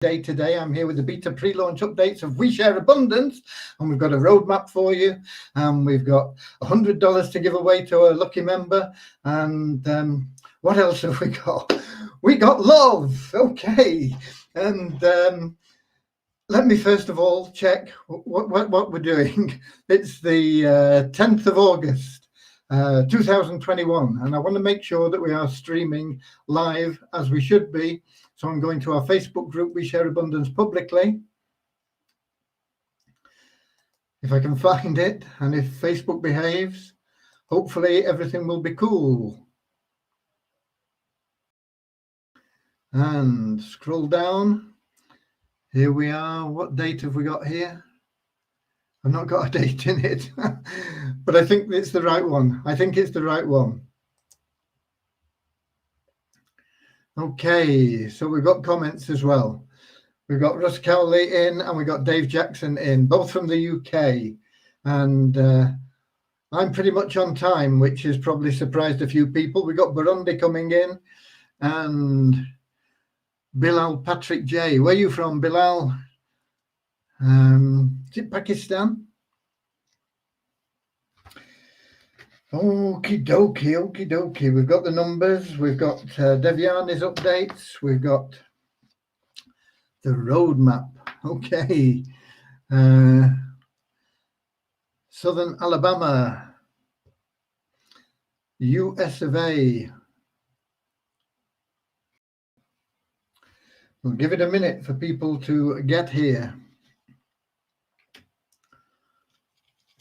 day today. I'm here with the beta pre-launch updates of We Share Abundance, and we've got a roadmap for you, and we've got $100 to give away to a lucky member. And what else have we got? We got love. Okay. And let me first of all check what we're doing. It's the 10th of August 2021, and I want to make sure that we are streaming live as we should be. So I'm going to our Facebook group, We Share Abundance, publicly. If I can find it, and if Facebook behaves, hopefully everything will be cool. And scroll down. Here we are. What date have we got here? I've not got a date in it, but I think it's the right one. I think it's the right one. Okay, so we've got comments as well. We've got Russ Cowley in, and we've got Dave Jackson in, both from the UK. And I'm pretty much on time, which has probably surprised a few people. We've got Burundi coming in, and Bilal Patrick J. Where are you from, Bilal? Is it Pakistan? Okie dokie, okie dokie. We've got the numbers. We've got Devyani's updates. We've got the roadmap. Okay. Southern Alabama, US of A. We'll give it a minute for people to get here.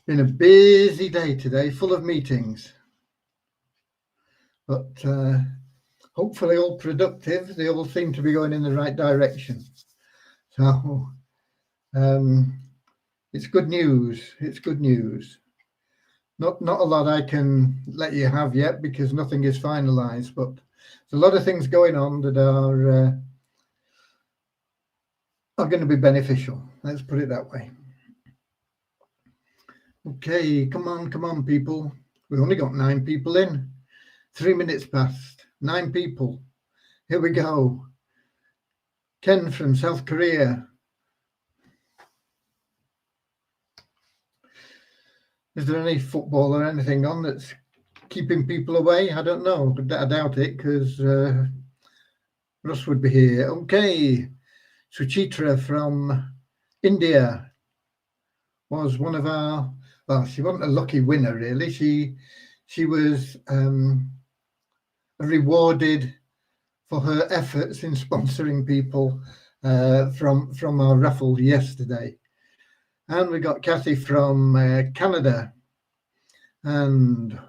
Been a busy day today, full of meetings, but hopefully all productive. They all seem to be going in the right direction. So it's good news. It's good news. Not a lot I can let you have yet because nothing is finalized, but there's a lot of things going on that are going to be beneficial. Let's put it that way. Okay, come on, people. We've only got 9 people in. 3 minutes past. 9 people. Here we go. Ken from South Korea. Is there any football or anything on that's keeping people away? I don't know. I doubt it because Russ would be here. Okay. Suchitra from India was one of our... Well, she wasn't a lucky winner, really. She was rewarded for her efforts in sponsoring people from our raffle yesterday. And we got Kathy from Canada. And a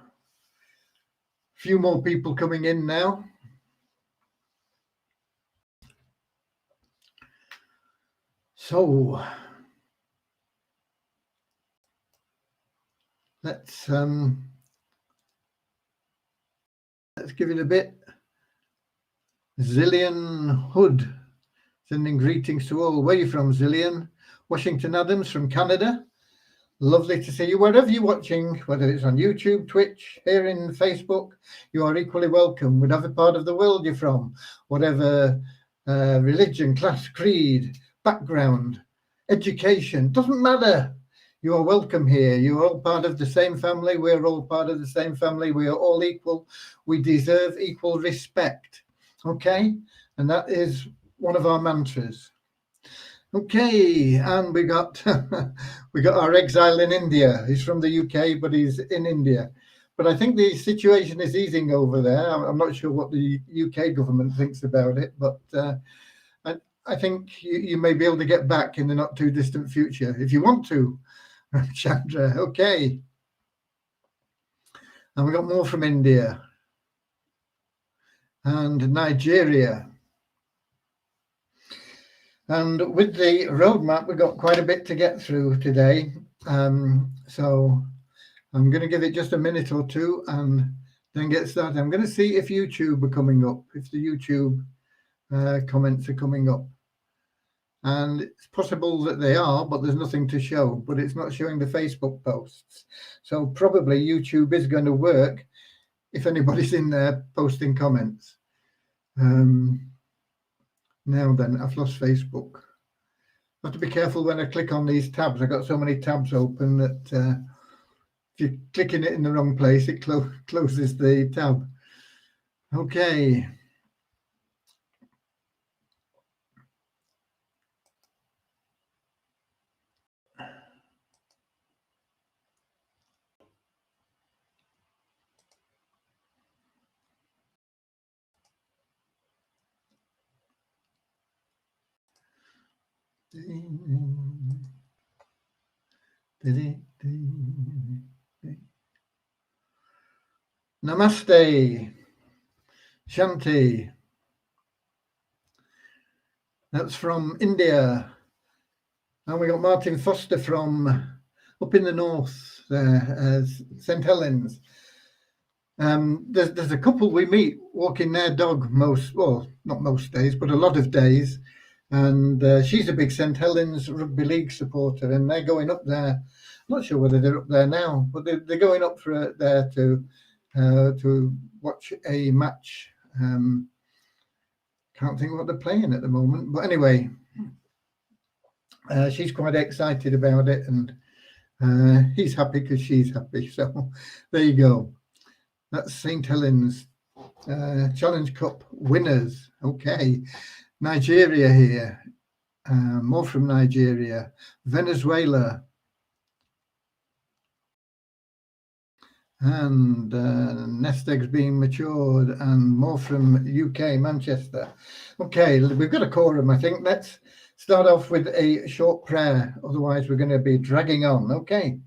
few more people coming in now. So... Let's give it a bit. Zillian Hood sending greetings to all. Where are you from, Zillian? Washington Adams from Canada. Lovely to see you. Wherever you're watching, whether it's on YouTube, Twitch, here in Facebook, you are equally welcome. Whatever part of the world you're from, whatever religion, class, creed, background, education, doesn't matter. You are welcome here. You are all part of the same family. We're all part of the same family. We are all equal. We deserve equal respect. Okay? And that is one of our mantras. Okay, and we got our exile in India. He's from the UK, but he's in India. But I think the situation is easing over there. I'm not sure what the UK government thinks about it, but I think you may be able to get back in the not too distant future if you want to. Chandra, okay. And we got more from India and Nigeria. And with the roadmap, we've got quite a bit to get through today. So I'm going to give it just a minute or two and then get started. I'm going to see if YouTube are coming up, if the YouTube comments are coming up. And it's possible that they are, but there's nothing to show, but it's not showing the Facebook posts. So probably YouTube is going to work if anybody's in there posting comments. Now then, I've lost Facebook. I have to be careful when I click on these tabs. I've got so many tabs open that if you're clicking it in the wrong place, it closes the tab. Okay. Namaste, Shanti. That's from India. And we got Martin Foster from up in the north there, St. Helens. There's a couple we meet walking their dog not most days, but a lot of days. And she's a big St. Helens Rugby League supporter, and they're going up there. I'm not sure whether they're up there now, but they're going up for there to watch a match. Can't think what they're playing at the moment, but anyway, she's quite excited about it, and he's happy because she's happy. So there you go. That's St. Helens Challenge Cup winners. Okay, Nigeria here. More from Nigeria. Venezuela. And nest eggs being matured, and more from UK, Manchester. Okay, we've got a quorum, I think. Let's start off with a short prayer. Otherwise, we're going to be dragging on. Okay.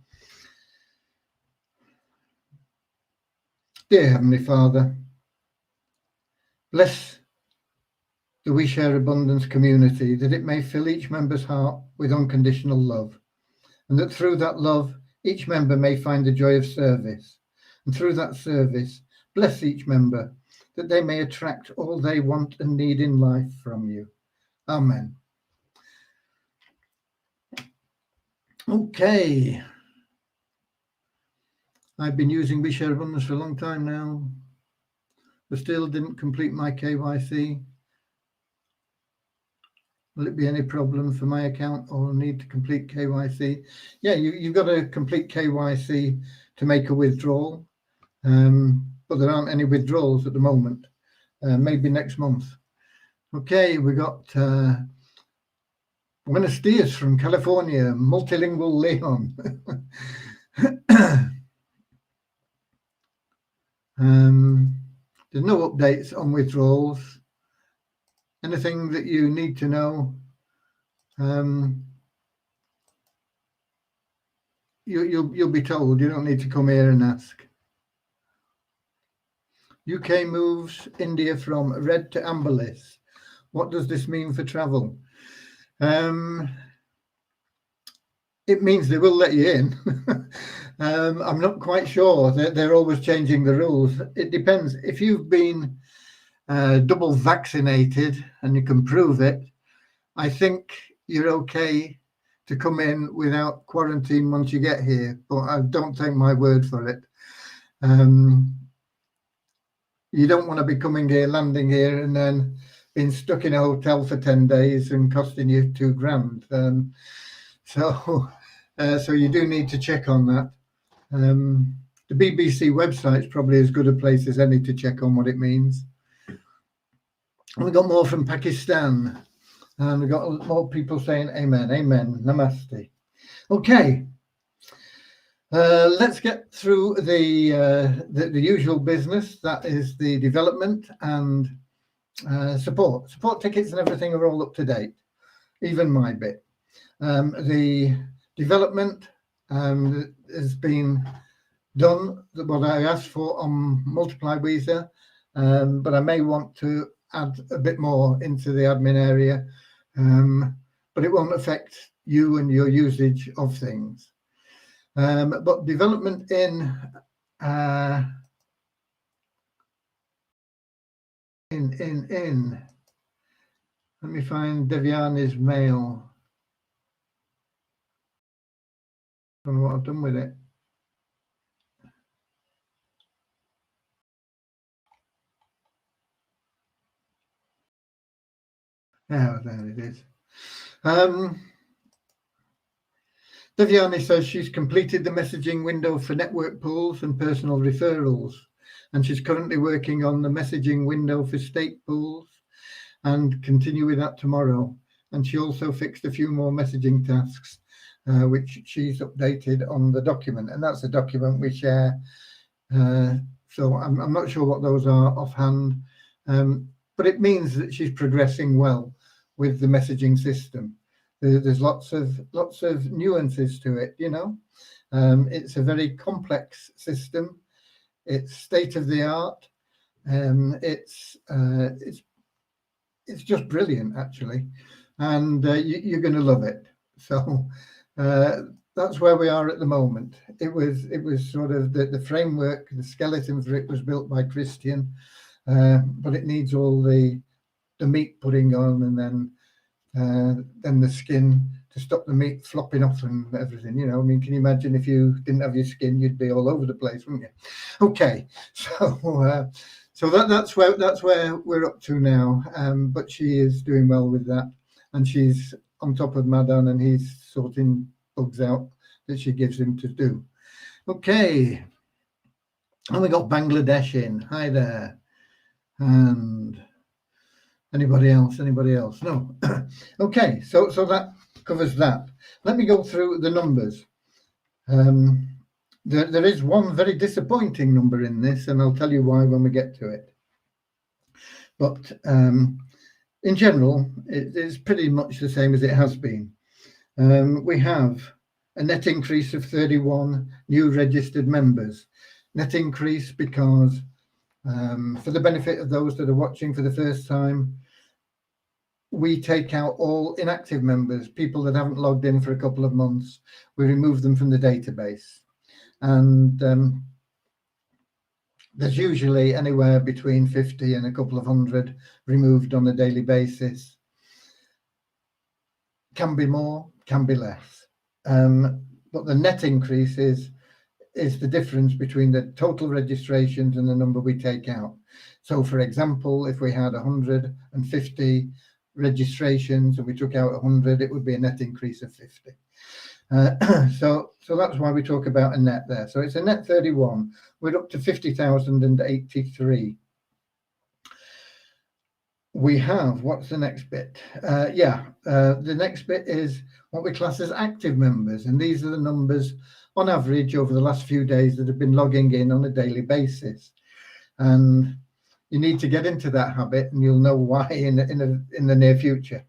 Dear Heavenly Father, bless the We Share Abundance community, that it may fill each member's heart with unconditional love, and that through that love, each member may find the joy of service. And through that service, bless each member, that they may attract all they want and need in life from you. Amen. Okay. I've been using We Share Abundance for a long time now, but still didn't complete my KYC. Will it be any problem for my account or need to complete KYC? Yeah, you've got to complete KYC to make a withdrawal. But there aren't any withdrawals at the moment. Maybe next month. Okay, we got Buenos Dias from California, multilingual Leon. There's no updates on withdrawals. Anything that you need to know, you'll be told. You don't need to come here and ask. UK moves India from red to amber list. What does this mean for travel? It means they will let you in. I'm not quite sure. They're always changing the rules. It depends. If you've been double vaccinated and you can prove it, I think you're okay to come in without quarantine once you get here. But I don't take my word for it. You don't want to be coming here, landing here, and then being stuck in a hotel for 10 days and costing you $2,000. So you do need to check on that. The BBC website is probably as good a place as any to check on what it means. And we've got more from Pakistan. And we've got more people saying amen, amen, namaste. Okay. Let's get through the usual business. That is the development and support. Support tickets and everything are all up to date, even my bit. The development has been done, what I asked for on Multiply Visa, but I may want to add a bit more into the admin area, but it won't affect you and your usage of things. But development in let me find Devyani's mail. I don't know what I've done with it. Oh, there it is. Deviani says she's completed the messaging window for network pools and personal referrals, and she's currently working on the messaging window for state pools and continue with that tomorrow. And she also fixed a few more messaging tasks, which she's updated on the document, and that's the document we share. So I'm not sure what those are offhand, but it means that she's progressing well with the messaging system. There's lots of nuances to it, you know. It's a very complex system. It's state of the art. It's just brilliant, actually, and you're going to love it. So that's where we are at the moment. It was sort of the framework, the skeleton for it was built by Christian, but it needs all the meat putting on, and then the skin to stop the meat flopping off and everything. You know, I mean, can you imagine if you didn't have your skin, you'd be all over the place, wouldn't you? Okay, so that's where we're up to now. But she is doing well with that, and she's on top of Madan, and he's sorting bugs out that she gives him to do. Okay, and we got Bangladesh in. Hi there, and anybody else? No. Okay, so that covers that. Let me go through the numbers. There is one very disappointing number in this, and I'll tell you why when we get to it. But in general, it is pretty much the same as it has been. We have a net increase of 31 new registered members. Net increase because, for the benefit of those that are watching for the first time, we take out all inactive members, people that haven't logged in for a couple of months. We remove them from the database. And there's usually anywhere between 50 and a couple of hundred removed on a daily basis. Can be more, can be less. But the net increase is the difference between the total registrations and the number we take out. So, for example, if we had 150 registrations and we took out 100, it would be a net increase of 50. So that's why we talk about a net there. So it's a net 31. We're up to 50,083. We have, what's the next bit? The next bit is what we class as active members, and these are the numbers on average over the last few days that have been logging in on a daily basis. And you need to get into that habit, and you'll know why in the near future,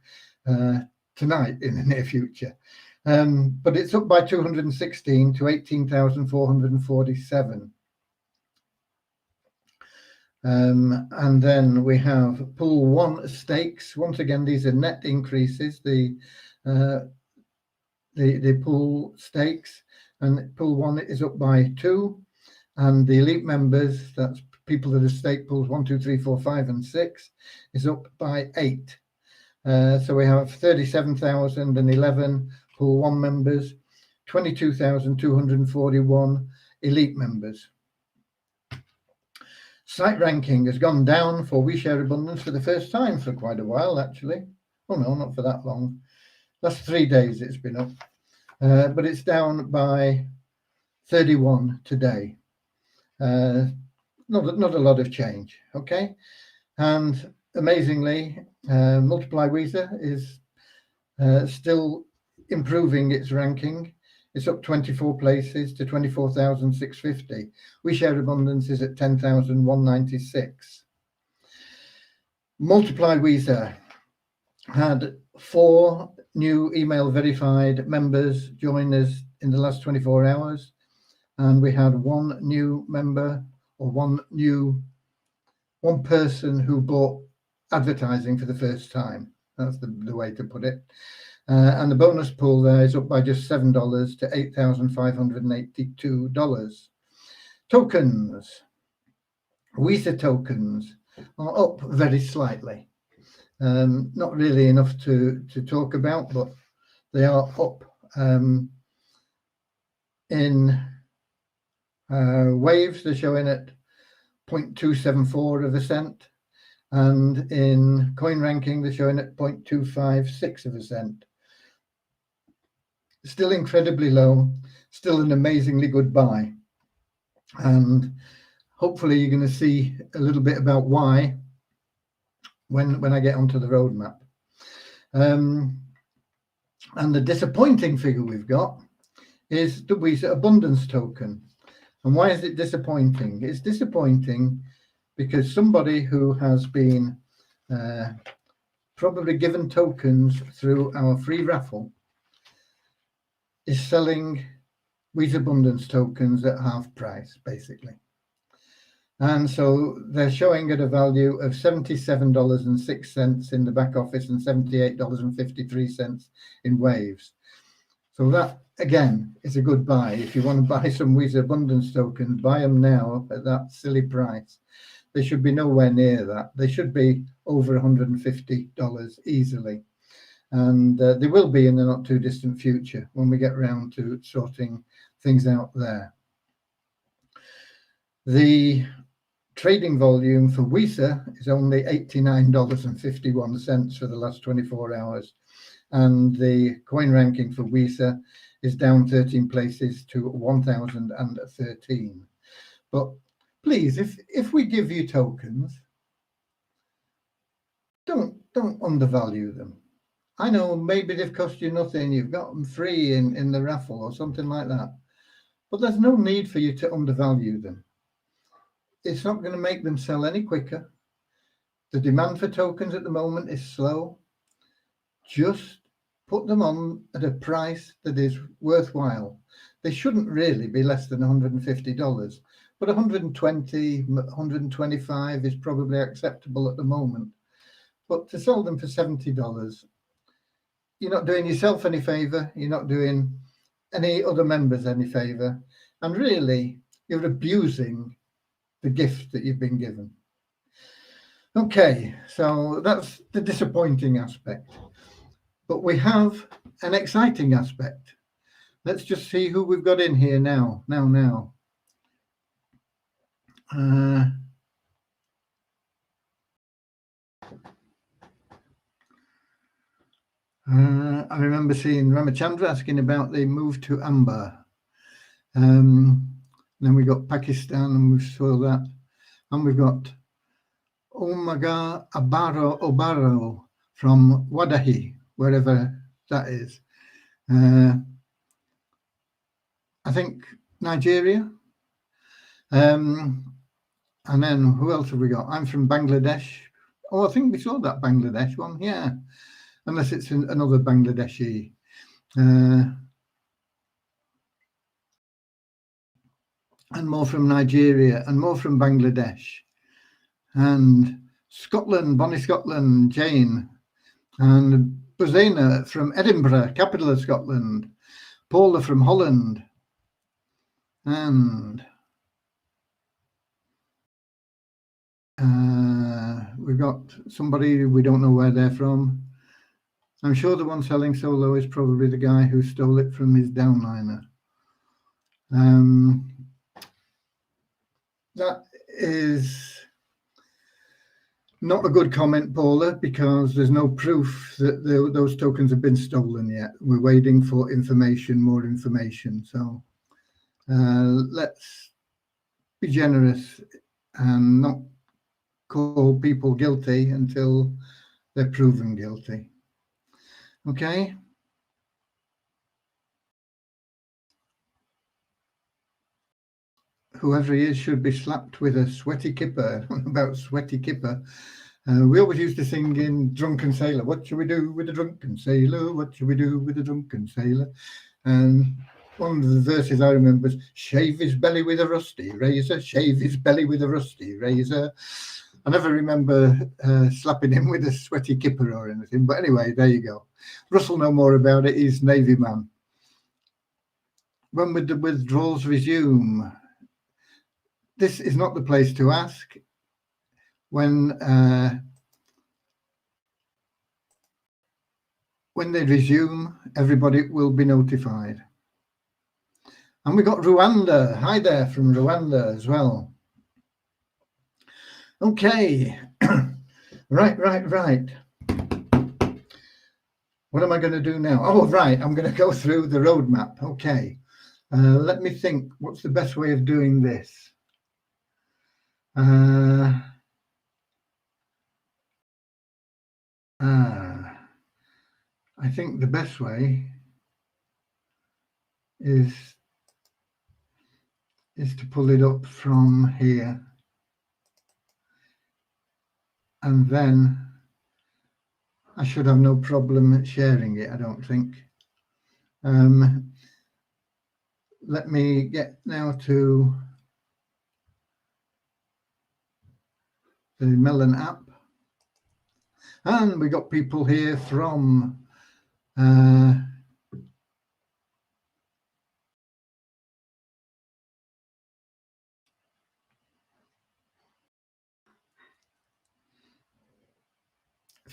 tonight in the near future. But it's up by 216 to 18,447. And then we have pool 1 stakes. Once again, these are net increases. The pool stakes, and pool 1 is up by 2, and the elite members, that's people that have stake pools 1, 2, 3, 4, 5, and 6, is up by 8. So we have 37,011 pool 1 members, 22,241 elite members. Site ranking has gone down for We Share Abundance for the first time for quite a while, actually. Oh no, not for that long. Last 3 days it's been up, but it's down by 31 today. Not a lot of change, okay? And amazingly, Multiply Weezer is still improving its ranking. It's up 24 places to 24,650. We Share Abundance is at 10,196. Multiply Weezer had 4 new email verified members join us in the last 24 hours. And we had 1 new member, or one person who bought advertising for the first time. That's the way to put it. And the bonus pool there is up by just $7 to $8,582. Tokens, Weezer tokens are up very slightly. Not really enough to talk about, but they are up. In waves, they're showing at 0.274 of a cent, And in coin ranking, they're showing at 0.256 of a cent. Still incredibly low, still an amazingly good buy. And hopefully you're going to see a little bit about why when I get onto the roadmap. And the disappointing figure we've got is the Visa Abundance token. And why is it disappointing? It's disappointing because somebody who has been probably given tokens through our free raffle is selling Visa Abundance tokens at half price, basically. And so they're showing at a value of $77.06 in the back office and $78.53 in waves. So that, again, is a good buy. If you want to buy some Visa Abundance tokens, buy them now at that silly price. They should be nowhere near that. They should be over $150 easily. And they will be in the not too distant future when we get around to sorting things out there. The trading volume for Visa is only $89.51 for the last 24 hours. And the coin ranking for Visa is down 13 places to 1,013. But please, if we give you tokens, don't undervalue them. I know maybe they've cost you nothing, you've got them free in the raffle or something like that. But there's no need for you to undervalue them. It's not going to make them sell any quicker. The demand for tokens at the moment is slow. Just put them on at a price that is worthwhile. They shouldn't really be less than $150, but 120, 125 is probably acceptable at the moment. But to sell them for $70, you're not doing yourself any favor. You're not doing any other members any favor. And really, you're abusing the gift that you've been given. Okay, so that's the disappointing aspect. But we have an exciting aspect. Let's just see who we've got in here now. I remember seeing Ramachandra asking about the move to Amber. Then we got Pakistan, and we saw that. And we've got Omaga Obaro from Wadahi, wherever that is. I think Nigeria. And then who else have we got? I'm from Bangladesh. Oh, I think we saw that Bangladesh one, yeah. Unless it's another Bangladeshi. And more from Nigeria and more from Bangladesh. And Scotland, Bonnie Scotland, Jane. And Buzena from Edinburgh, capital of Scotland. Paula from Holland. And we've got somebody, we don't know where they're from. I'm sure the one selling solo is probably the guy who stole it from his downliner. That is not a good comment, Paula, because there's no proof that those tokens have been stolen yet. We're waiting for information, more information. So let's be generous and not call people guilty until they're proven guilty. Okay. Whoever he is should be slapped with a sweaty kipper. About sweaty kipper. We always used to sing in Drunken Sailor. What should we do with a drunken sailor? What should we do with a drunken sailor? And one of the verses I remember is, shave his belly with a rusty razor, shave his belly with a rusty razor. I never remember slapping him with a sweaty kipper or anything. But anyway, there you go. Russell know more about it. He's Navy man. When would the withdrawals resume? This is not the place to ask. When they resume, everybody will be notified. And we got Rwanda. Hi there from Rwanda as well. Okay. Right. What am I going to do now? Oh, right. I'm going to go through the roadmap. Okay. Let me think. What's the best way of doing this? I think the best way is to pull it up from here, and then I should have no problem sharing it, I don't think. Let me get now to the Melon app, and we got people here from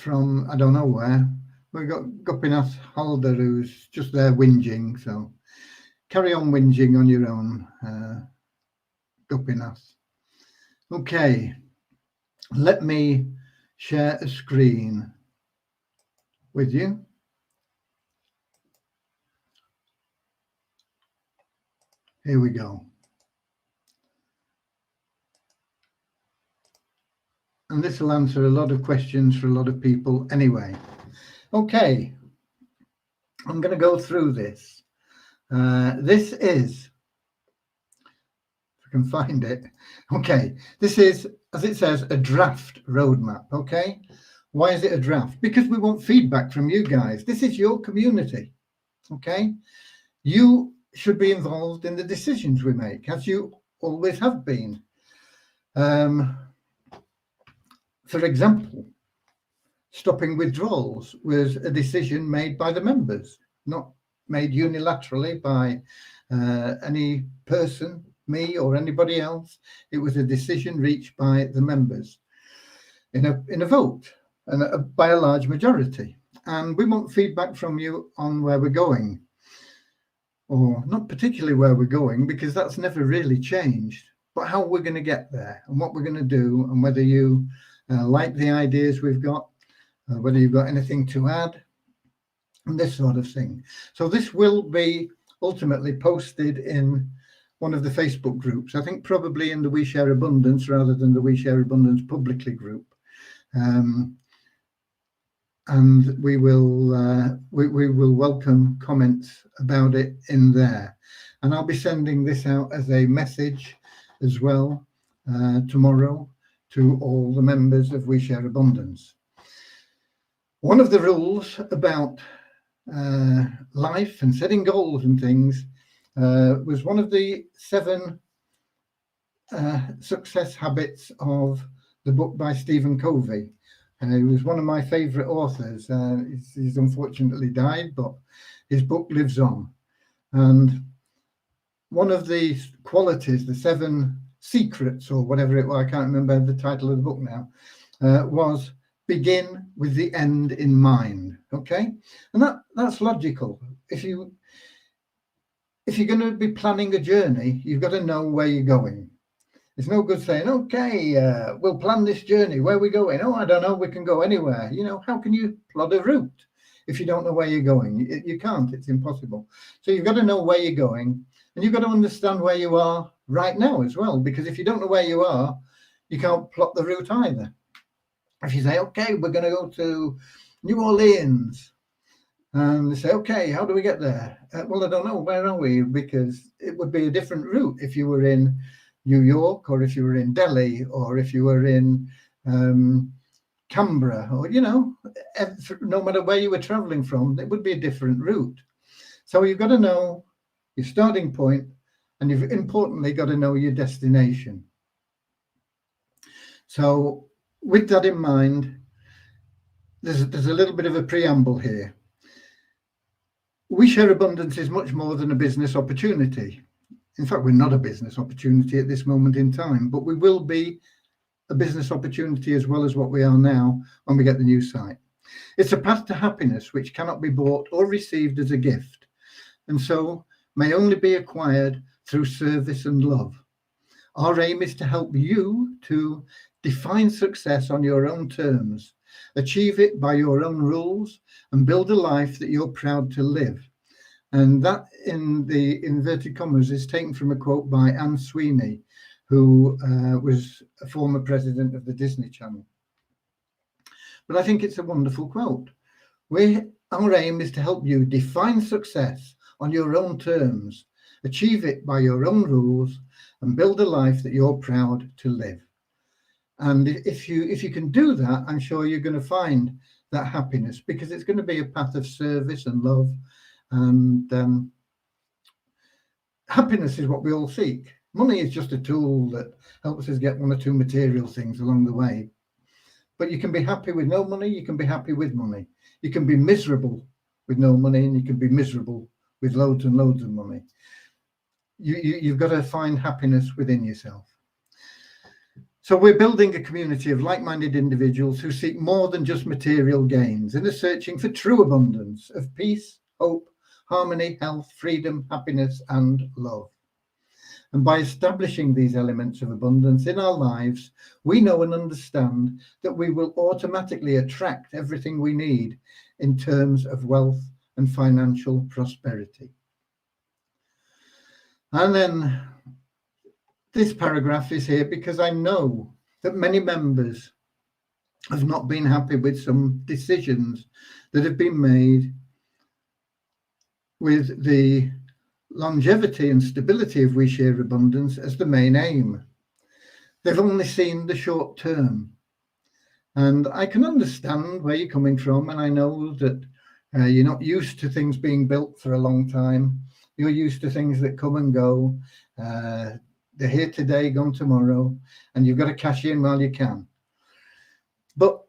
I don't know where. We've got Gopinath Halder, who's just there whinging, so carry on whinging on your own, Gopinath. Okay, let me share a screen with you. Here we go. And this will answer a lot of questions for a lot of people anyway. Okay, I'm going to go through this. This is, if I can find it. Okay, this is, as it says, a draft roadmap. Okay, why is it a draft? Because we want feedback from you guys. This is your community. Okay, you should be involved in the decisions we make, as you always have been. For example, stopping withdrawals was a decision made by the members, not made unilaterally by any person, me or anybody else. It was a decision reached by the members in a vote, and by a large majority. And we want feedback from you on where we're going, or not particularly where we're going, because that's never really changed, but how we're going to get there and what we're going to do, and whether you like the ideas we've got, whether you've got anything to add, and this sort of thing. So this will be ultimately posted in one of the Facebook groups. I think probably in the We Share Abundance rather than the We Share Abundance publicly group. And we will welcome comments about it in there. And I'll be sending this out as a message as well tomorrow to all the members of We Share Abundance. One of the rules about life and setting goals and things was one of the 7 success habits of the book by Stephen Covey. He was one of my favorite authors. He's unfortunately died, but his book lives on. And one of the qualities, the 7 secrets or whatever it was, I can't remember the title of the book now, was begin with the end in mind. Okay, and that's logical. If you're going to be planning a journey, you've got to know where you're going. It's no good saying, okay, we'll plan this journey. Where are we going? Oh, I don't know. We can go anywhere. You know, how can you plot a route if you don't know where you're going? You can't. It's impossible. So you've got to know where you're going, and you've got to understand where you are right now as well. Because if you don't know where you are, you can't plot the route either. If you say, okay, we're going to go to New Orleans, and they say, okay, how do we get there? Well, I don't know. Where are we? Because it would be a different route if you were in New York, or if you were in Delhi, or if you were in Canberra, or, you know, no matter where you were traveling from, it would be a different route. So you've got to know your starting point, and you've importantly got to know your destination. So with that in mind, there's a little bit of a preamble here. We Share Abundance is much more than a business opportunity. In fact, we're not a business opportunity at this moment in time, but we will be a business opportunity as well as what we are now when we get the new site. It's a path to happiness which cannot be bought or received as a gift, and so may only be acquired through service and love. Our aim is to help you to Define success on your own terms. Achieve it by your own rules and build a life that you're proud to live. And that, in the inverted commas, is taken from a quote by Anne Sweeney, who was a former president of the Disney Channel. But I think it's a wonderful quote. Our aim is to help you define success on your own terms, achieve it by your own rules, and build a life that you're proud to live. And if you can do that, I'm sure you're going to find that happiness, because it's going to be a path of service and love. And happiness is what we all seek. Money is just a tool that helps us get one or two material things along the way. But you can be happy with no money, you can be happy with money. You can be miserable with no money, and you can be miserable with loads and loads of money. You've got to find happiness within yourself. So we're building a community of like-minded individuals who seek more than just material gains and are searching for true abundance of peace, hope, harmony, health, freedom, happiness, and love. And by establishing these elements of abundance in our lives, we know and understand that we will automatically attract everything we need in terms of wealth and financial prosperity. And then this paragraph is here because I know that many members have not been happy with some decisions that have been made with the longevity and stability of We Share Abundance as the main aim. They've only seen the short term. And I can understand where you're coming from, and I know that you're not used to things being built for a long time. You're used to things that come and go. They're here today, gone tomorrow, and you've got to cash in while you can. But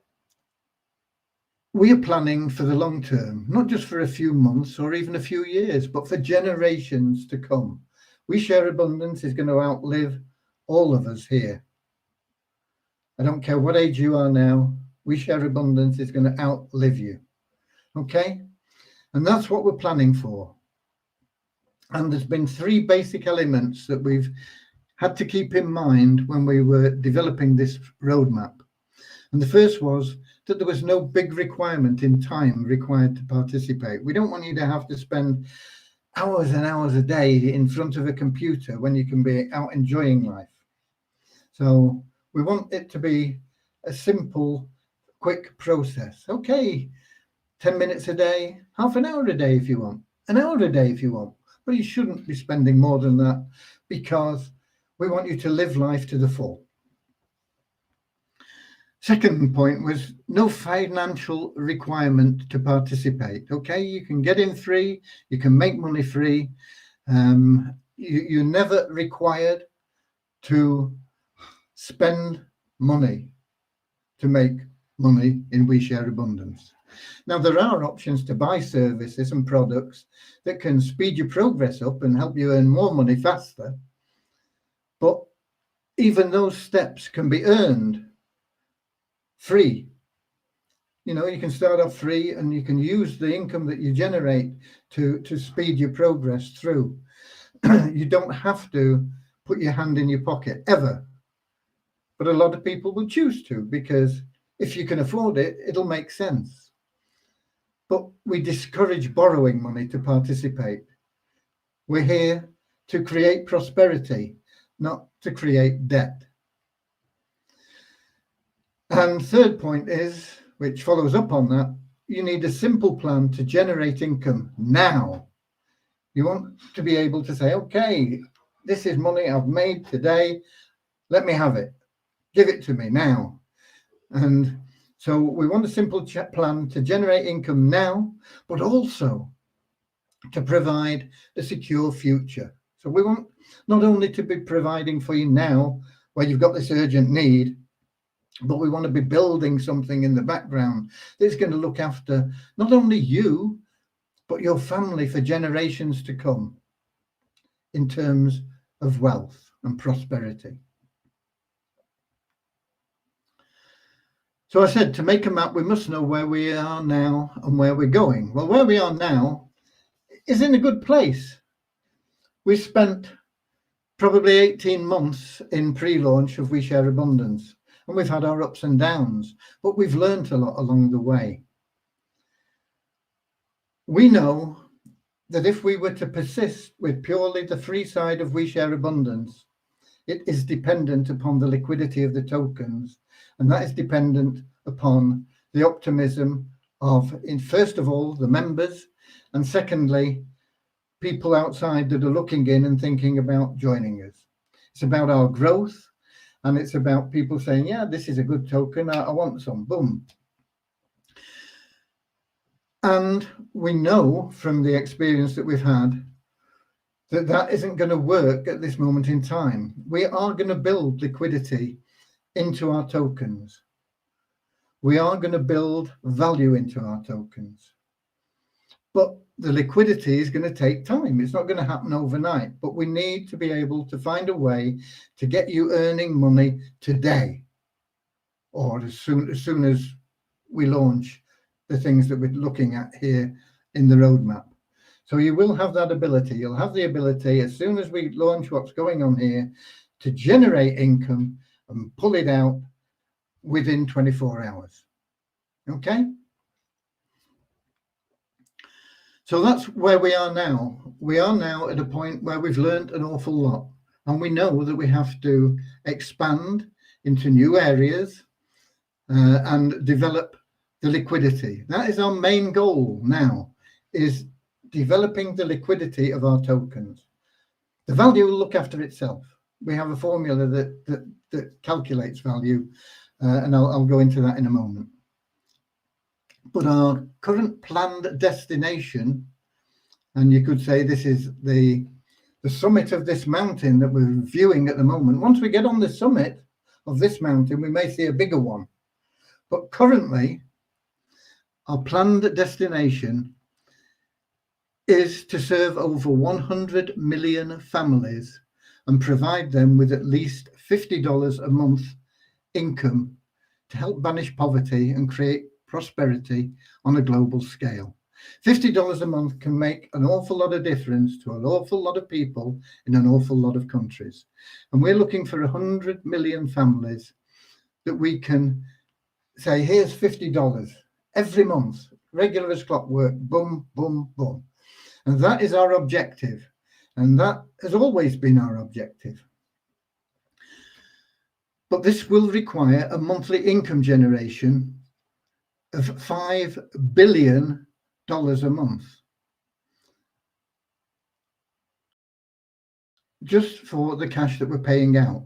we are planning for the long term, not just for a few months or even a few years, but for generations to come. We Share Abundance is going to outlive all of us here. I don't care what age you are now, We Share Abundance is going to outlive you. Okay? And that's what we're planning for. And there's been three basic elements that we've had to keep in mind when we were developing this roadmap. And the first was that there was no big requirement in time required to participate. We don't want you to have to spend hours and hours a day in front of a computer when you can be out enjoying life. So we want it to be a simple, quick process. Okay, 10 minutes a day, half an hour a day if you want, an hour a day if you want, but you shouldn't be spending more than that, because we want you to live life to the full. Second point was no financial requirement to participate. Okay, you can get in free, you can make money free. You're never required to spend money to make money in We Share Abundance. Now, there are options to buy services and products that can speed your progress up and help you earn more money faster. But even those steps can be earned free. You know, you can start off free and you can use the income that you generate to speed your progress through. You don't have to put your hand in your pocket ever. But a lot of people will choose to, because if you can afford it, it'll make sense. But we discourage borrowing money to participate. We're here to create prosperity, not to create debt. And third point is, which follows up on that, you need a simple plan to generate income now. You want to be able to say, okay, this is money I've made today. Let me have it. Give it to me now. And so we want a simple plan to generate income now, but also to provide a secure future. So we want not only to be providing for you now, where you've got this urgent need, but we want to be building something in the background that's going to look after not only you, but your family for generations to come in terms of wealth and prosperity. So I said, to make a map, we must know where we are now and where we're going. Well, where we are now is in a good place. We spent probably 18 months in pre-launch of We Share Abundance. and we've had our ups and downs, but we've learned a lot along the way. We know that if we were to persist with purely the free side of We Share Abundance, it is dependent upon the liquidity of the tokens, and that is dependent upon the optimism of, first of all, the members, and secondly, people outside that are looking in and thinking about joining us. It's about our growth, and it's about people saying, yeah, this is a good token, I want some, boom. And we know from the experience that we've had that that isn't going to work at this moment in time. We are going to build liquidity into our tokens. We are going to build value into our tokens. But the liquidity is going to take time. It's not going to happen overnight. But we need to be able to find a way to get you earning money today, or as soon as we launch the things that we're looking at here in the roadmap. So you will have that ability. You'll have the ability, as soon as we launch what's going on here, to generate income and pull it out within 24 hours. Okay? So that's where we are now. We are now at a point where we've learned an awful lot, and we know that we have to expand into new areas and develop the liquidity. That is our main goal now, is developing the liquidity of our tokens. The value will look after itself. We have a formula that calculates value, and I'll go into that in a moment. But our current planned destination, and you could say this is the summit of this mountain that we're viewing at the moment. Once we get on the summit of this mountain, we may see a bigger one. But currently, our planned destination is to serve over 100 million families and provide them with at least $50 a month income to help banish poverty and create prosperity on a global scale. $50 a month can make an awful lot of difference to an awful lot of people in an awful lot of countries. And we're looking for 100 million families that we can say, here's $50 every month, regular as clockwork, boom, boom, boom. And that is our objective. And that has always been our objective. But this will require a monthly income generation of $5 billion a month, just for the cash that we're paying out.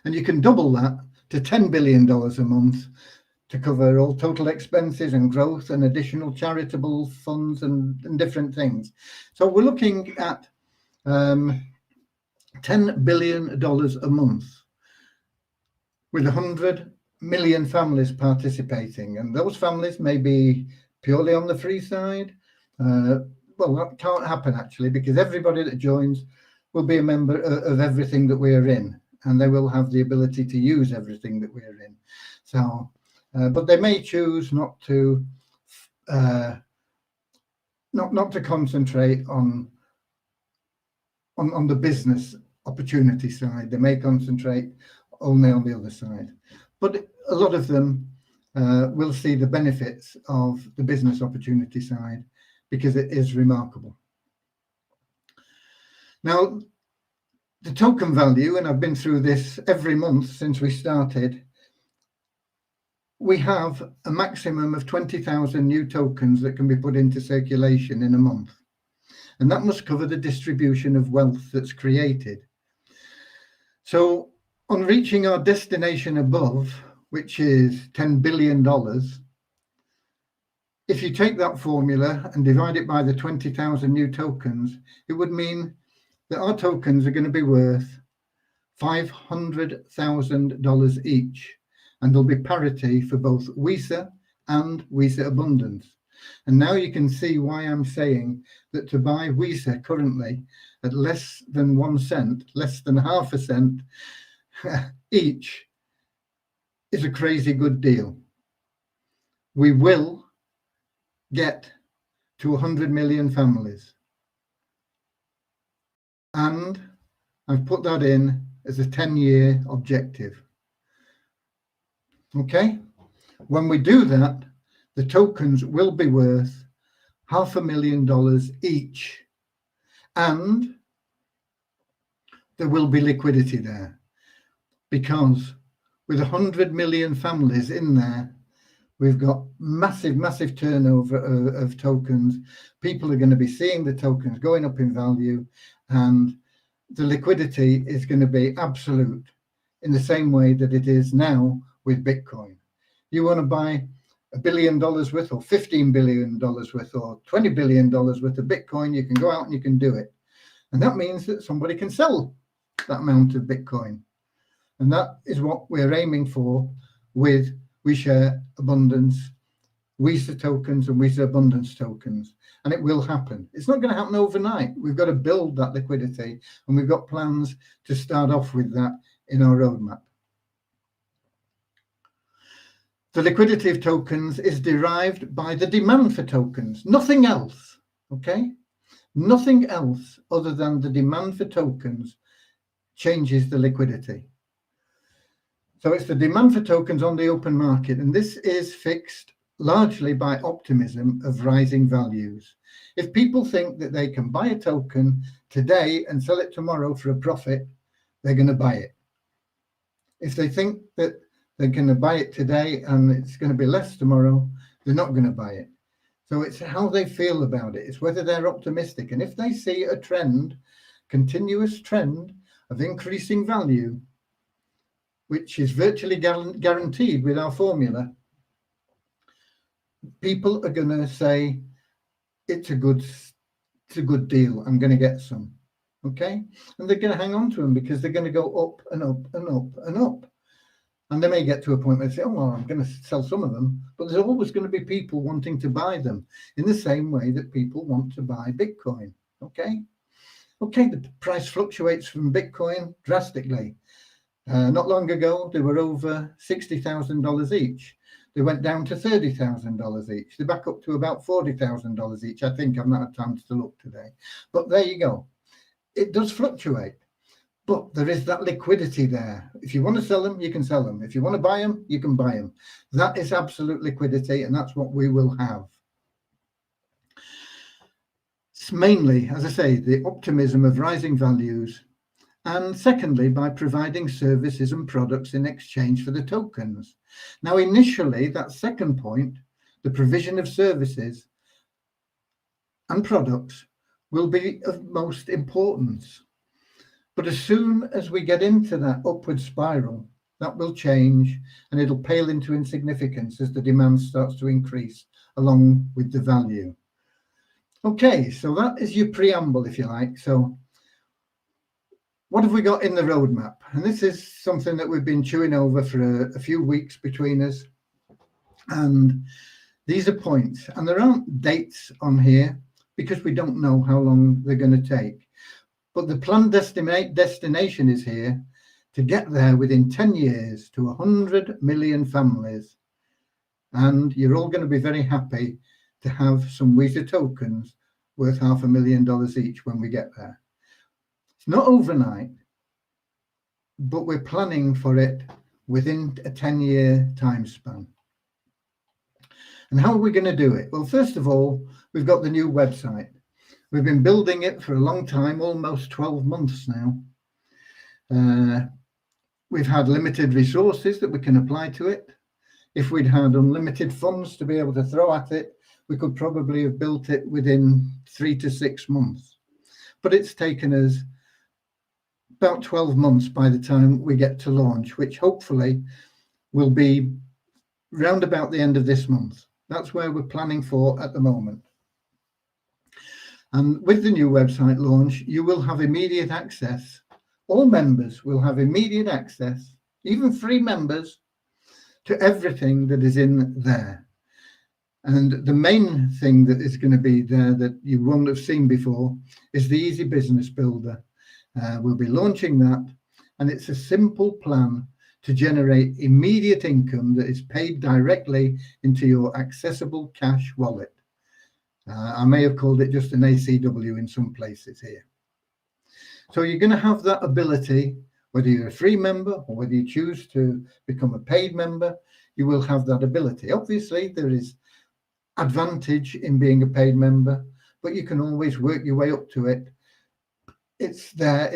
And you can double that to $10 billion a month to cover all total expenses and growth and additional charitable funds and different things. So we're looking at $10 billion a month with 100 million families participating. And those families may be purely on the free side. Well, that can't happen actually, because everybody that joins will be a member of everything that we're in, and they will have the ability to use everything that we're in. So, but they may choose not to concentrate on the business opportunity side. They may concentrate only on the other side. But a lot of them will see the benefits of the business opportunity side, because it is remarkable. Now, the token value, and I've been through this every month since we started, we have a maximum of 20,000 new tokens that can be put into circulation in a month. And that must cover the distribution of wealth that's created. So on reaching our destination above, which is $10 billion, if you take that formula and divide it by the 20,000 new tokens, it would mean that our tokens are going to be worth $500,000 each. And there'll be parity for both WISA and WISA Abundance. And now you can see why I'm saying that to buy WISA currently at less than 1 cent, less than half a cent each, is a crazy good deal. We will get to 100 million families. And I've put that in as a 10-year objective. Okay, when we do that, the tokens will be worth $500,000 each, and there will be liquidity there, because with 100 million families in there, we've got massive turnover of tokens. People are going to be seeing the tokens going up in value, and the liquidity is going to be absolute in the same way that it is now with Bitcoin. You want to buy $1 billion worth, or $15 billion worth, or $20 billion worth of Bitcoin, you can go out and you can do it. And that means that somebody can sell that amount of Bitcoin. And that is what we're aiming for with We Share Abundance, WISA tokens and WISA Abundance tokens. And it will happen. It's not going to happen overnight. We've got to build that liquidity, and we've got plans to start off with that in our roadmap. The liquidity of tokens is derived by the demand for tokens, nothing else, okay? Nothing else other than the demand for tokens changes the liquidity. So it's the demand for tokens on the open market, and this is fixed largely by optimism of rising values. If people think that they can buy a token today and sell it tomorrow for a profit, they're going to buy it. If they think that they're going to buy it today and it's going to be less tomorrow, they're not going to buy it. So it's how they feel about it. It's whether they're optimistic. And if they see a trend, continuous trend of increasing value, which is virtually guaranteed with our formula, people are going to say, it's a good deal, I'm going to get some, okay? And they're going to hang on to them because they're going to go up and up and up and up. And they may get to a point where they say, oh, well, I'm going to sell some of them, but there's always going to be people wanting to buy them in the same way that people want to buy Bitcoin, okay? Okay, the price fluctuates from Bitcoin drastically. Not long ago, they were over $60,000 each. They went down to $30,000 each. They're back up to about $40,000 each. I think I've not had time to look today. But there you go. It does fluctuate. But there is that liquidity there. If you want to sell them, you can sell them. If you want to buy them, you can buy them. That is absolute liquidity, and that's what we will have. It's mainly, as I say, the optimism of rising values, and secondly, by providing services and products in exchange for the tokens. Now, initially, that second point, the provision of services and products, will be of most importance. But as soon as we get into that upward spiral, that will change, and it'll pale into insignificance as the demand starts to increase along with the value. Okay, so that is your preamble, if you like. So what have we got in the roadmap? And this is something that we've been chewing over for a few weeks between us. And these are points, and there aren't dates on here because we don't know how long they're going to take. But the planned destination is here to get there within 10 years to 100 million families. And you're all going to be very happy to have some WISA tokens worth $500,000 each when we get there. It's not overnight, but we're planning for it within a 10-year time span. And how are we going to do it? Well, first of all, we've got the new website. We've been building it for a long time, almost 12 months now. We've had limited resources that we can apply to it. If we'd had unlimited funds to be able to throw at it, we could probably have built it within 3 to 6 months. But it's taken us about 12 months by the time we get to launch, which hopefully will be round about the end of this month. That's where we're planning for at the moment. And with the new website launch, you will have immediate access. All members will have immediate access, even free members, to everything that is in there. And the main thing that is going to be there that you won't have seen before is the Easy Business Builder. We'll be launching that, and it's a simple plan to generate immediate income that is paid directly into your accessible cash wallet. I may have called it just an ACW in some places here. So you're going to have that ability, whether you're a free member or whether you choose to become a paid member, you will have that ability. Obviously, there is advantage in being a paid member, but you can always work your way up to it. It's there.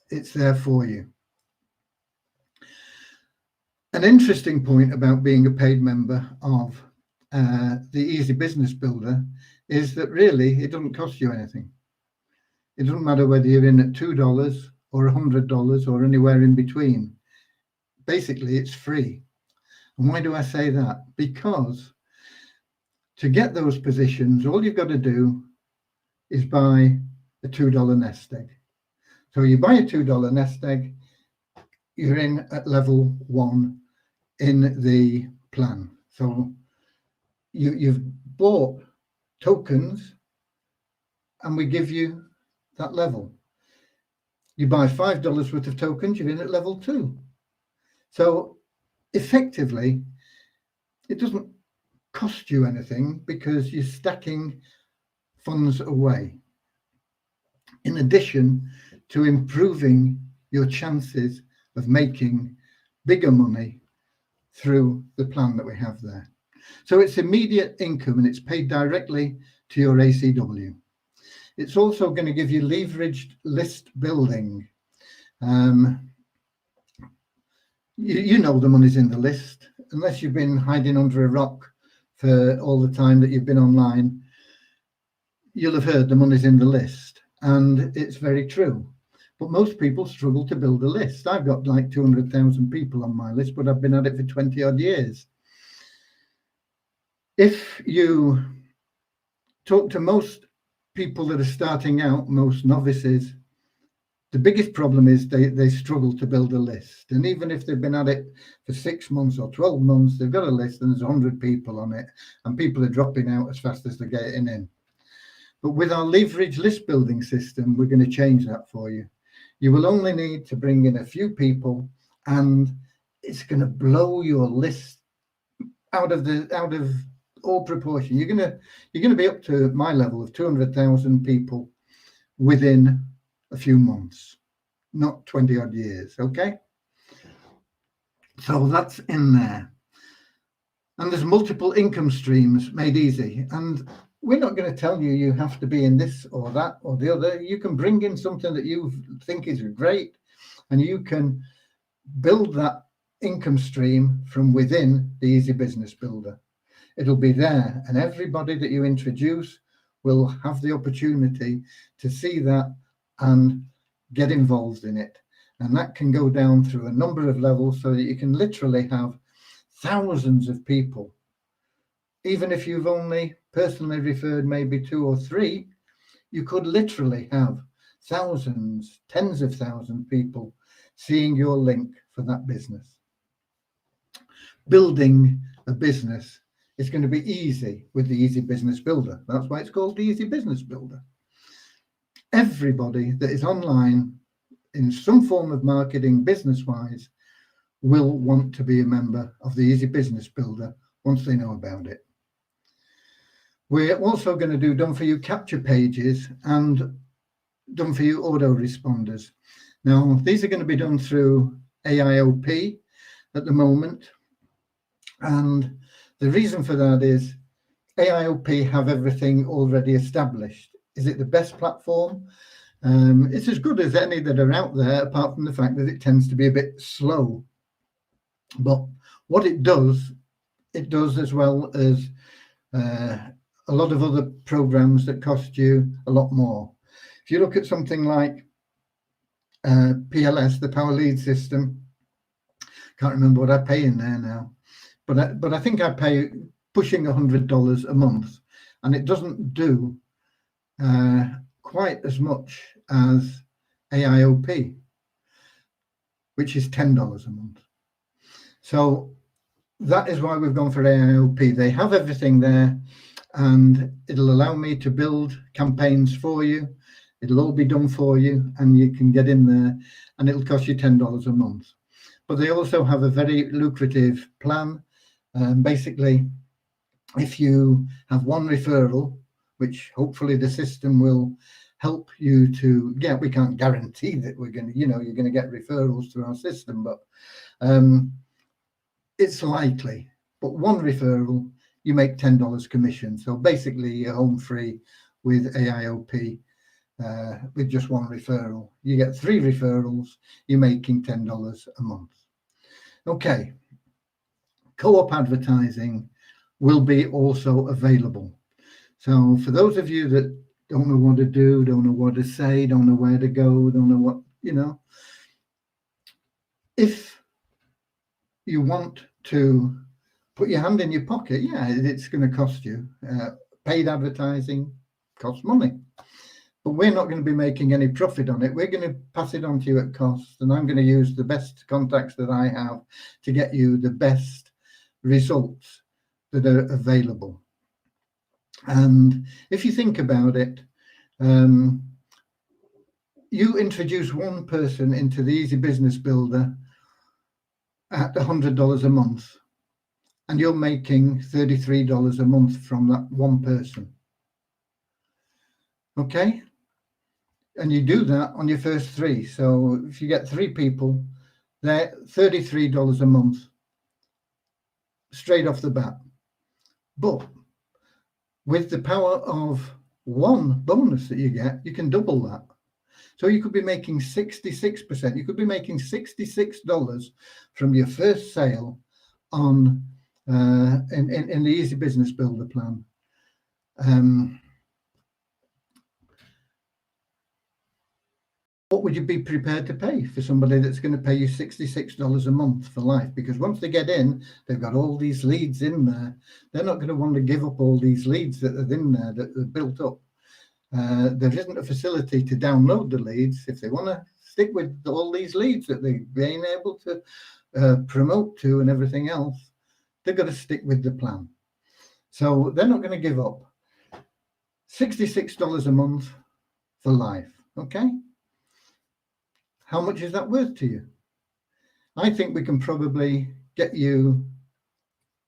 It's there for you. An interesting point about being a paid member of the Easy Business Builder is that really it doesn't cost you anything. It doesn't matter whether you're in at $2 or $100 or anywhere in between. Basically, it's free. And why do I say that? Because to get those positions, all you've got to do is buy a $2 nest egg. So you buy a $2 nest egg, you're in at level 1 in the plan. So you've bought tokens and we give you that level. You buy $5 worth of tokens, you're in at level 2. So effectively, it doesn't cost you anything because you're stacking funds away, in addition to improving your chances of making bigger money through the plan that we have there. So it's immediate income and it's paid directly to your ACW. It's also going to give you leveraged list building. You know the money's in the list, unless you've been hiding under a rock for all the time that you've been online. You'll have heard the money's in the list, and it's very true. But most people struggle to build a list. I've got like 200,000 people on my list, but I've been at it for 20 odd years. If you talk to most people that are starting out, most novices, the biggest problem is they struggle to build a list. And even if they've been at it for 6 months or 12 months, they've got a list and there's 100 people on it, and people are dropping out as fast as they're getting in. But with our leverage list building system, we're going to change that for you. You will only need to bring in a few people, and it's going to blow your list out of all proportion. You're going to be up to my level of 200,000 people within a few months, not 20 odd years. Okay, so that's in there, and there's multiple income streams made easy. And we're not going to tell you you have to be in this or that or the other. You can bring in something that you think is great, and you can build that income stream from within the Easy Business Builder. It'll be there, and everybody that you introduce will have the opportunity to see that and get involved in it. And that can go down through a number of levels so that you can literally have thousands of people. Even if you've only personally referred maybe 2 or 3, you could literally have thousands, tens of thousands of people seeing your link for that business. Building a business is going to be easy with the Easy Business Builder. That's why it's called the Easy Business Builder. Everybody that is online in some form of marketing business-wise will want to be a member of the Easy Business Builder once they know about it. We're also going to do done-for-you capture pages and done-for-you autoresponders. Now, these are going to be done through AIOP at the moment. And the reason for that is AIOP have everything already established. Is it the best platform? It's as good as any that are out there, apart from the fact that it tends to be a bit slow. But what it does as well as a lot of other programs that cost you a lot more. If you look at something like PLS, the Power Lead System, can't remember what I pay in there now, but I think I pay pushing $100 a month, and it doesn't do quite as much as AIOP, which is $10 a month. So that is why we've gone for AIOP. They have everything there, and it'll allow me to build campaigns for you. It'll all be done for you, and you can get in there, and it'll cost you $10 a month. But they also have a very lucrative plan. Basically, if you have one referral, which hopefully the system will help you to get, we can't guarantee that we're going to, you're going to get referrals through our system, but it's likely, but one referral, you make $10 commission. So basically you're home free with AIOP with just one referral. You get 3 referrals, you're making $10 a month. Okay, co-op advertising will be also available. So for those of you that don't know what to do, don't know what to say, don't know where to go, don't know what, if you want to put your hand in your pocket, yeah, it's going to cost you. Paid advertising costs money, but we're not going to be making any profit on it. We're going to pass it on to you at cost, and I'm going to use the best contacts that I have to get you the best results that are available. And if you think about it, you introduce one person into the Easy Business Builder at $100 a month, and you're making $33 a month from that one person. Okay? And you do that on your first 3. So if you get 3 people, they're $33 a month straight off the bat. But with the power of one bonus that you get, you can double that. So you could be making 66%. You could be making $66 from your first sale on in the Easy Business Builder plan. What would you be prepared to pay for somebody that's going to pay you $66 a month for life? Because once they get in, they've got all these leads in there. They're not going to want to give up all these leads that are in there, that are built up. There isn't a facility to download the leads. If they want to stick with all these leads that they've been able to promote to and everything else, they've got to stick with the plan. So they're not going to give up. $66 a month for life. Okay? How much is that worth to you? I think we can probably get you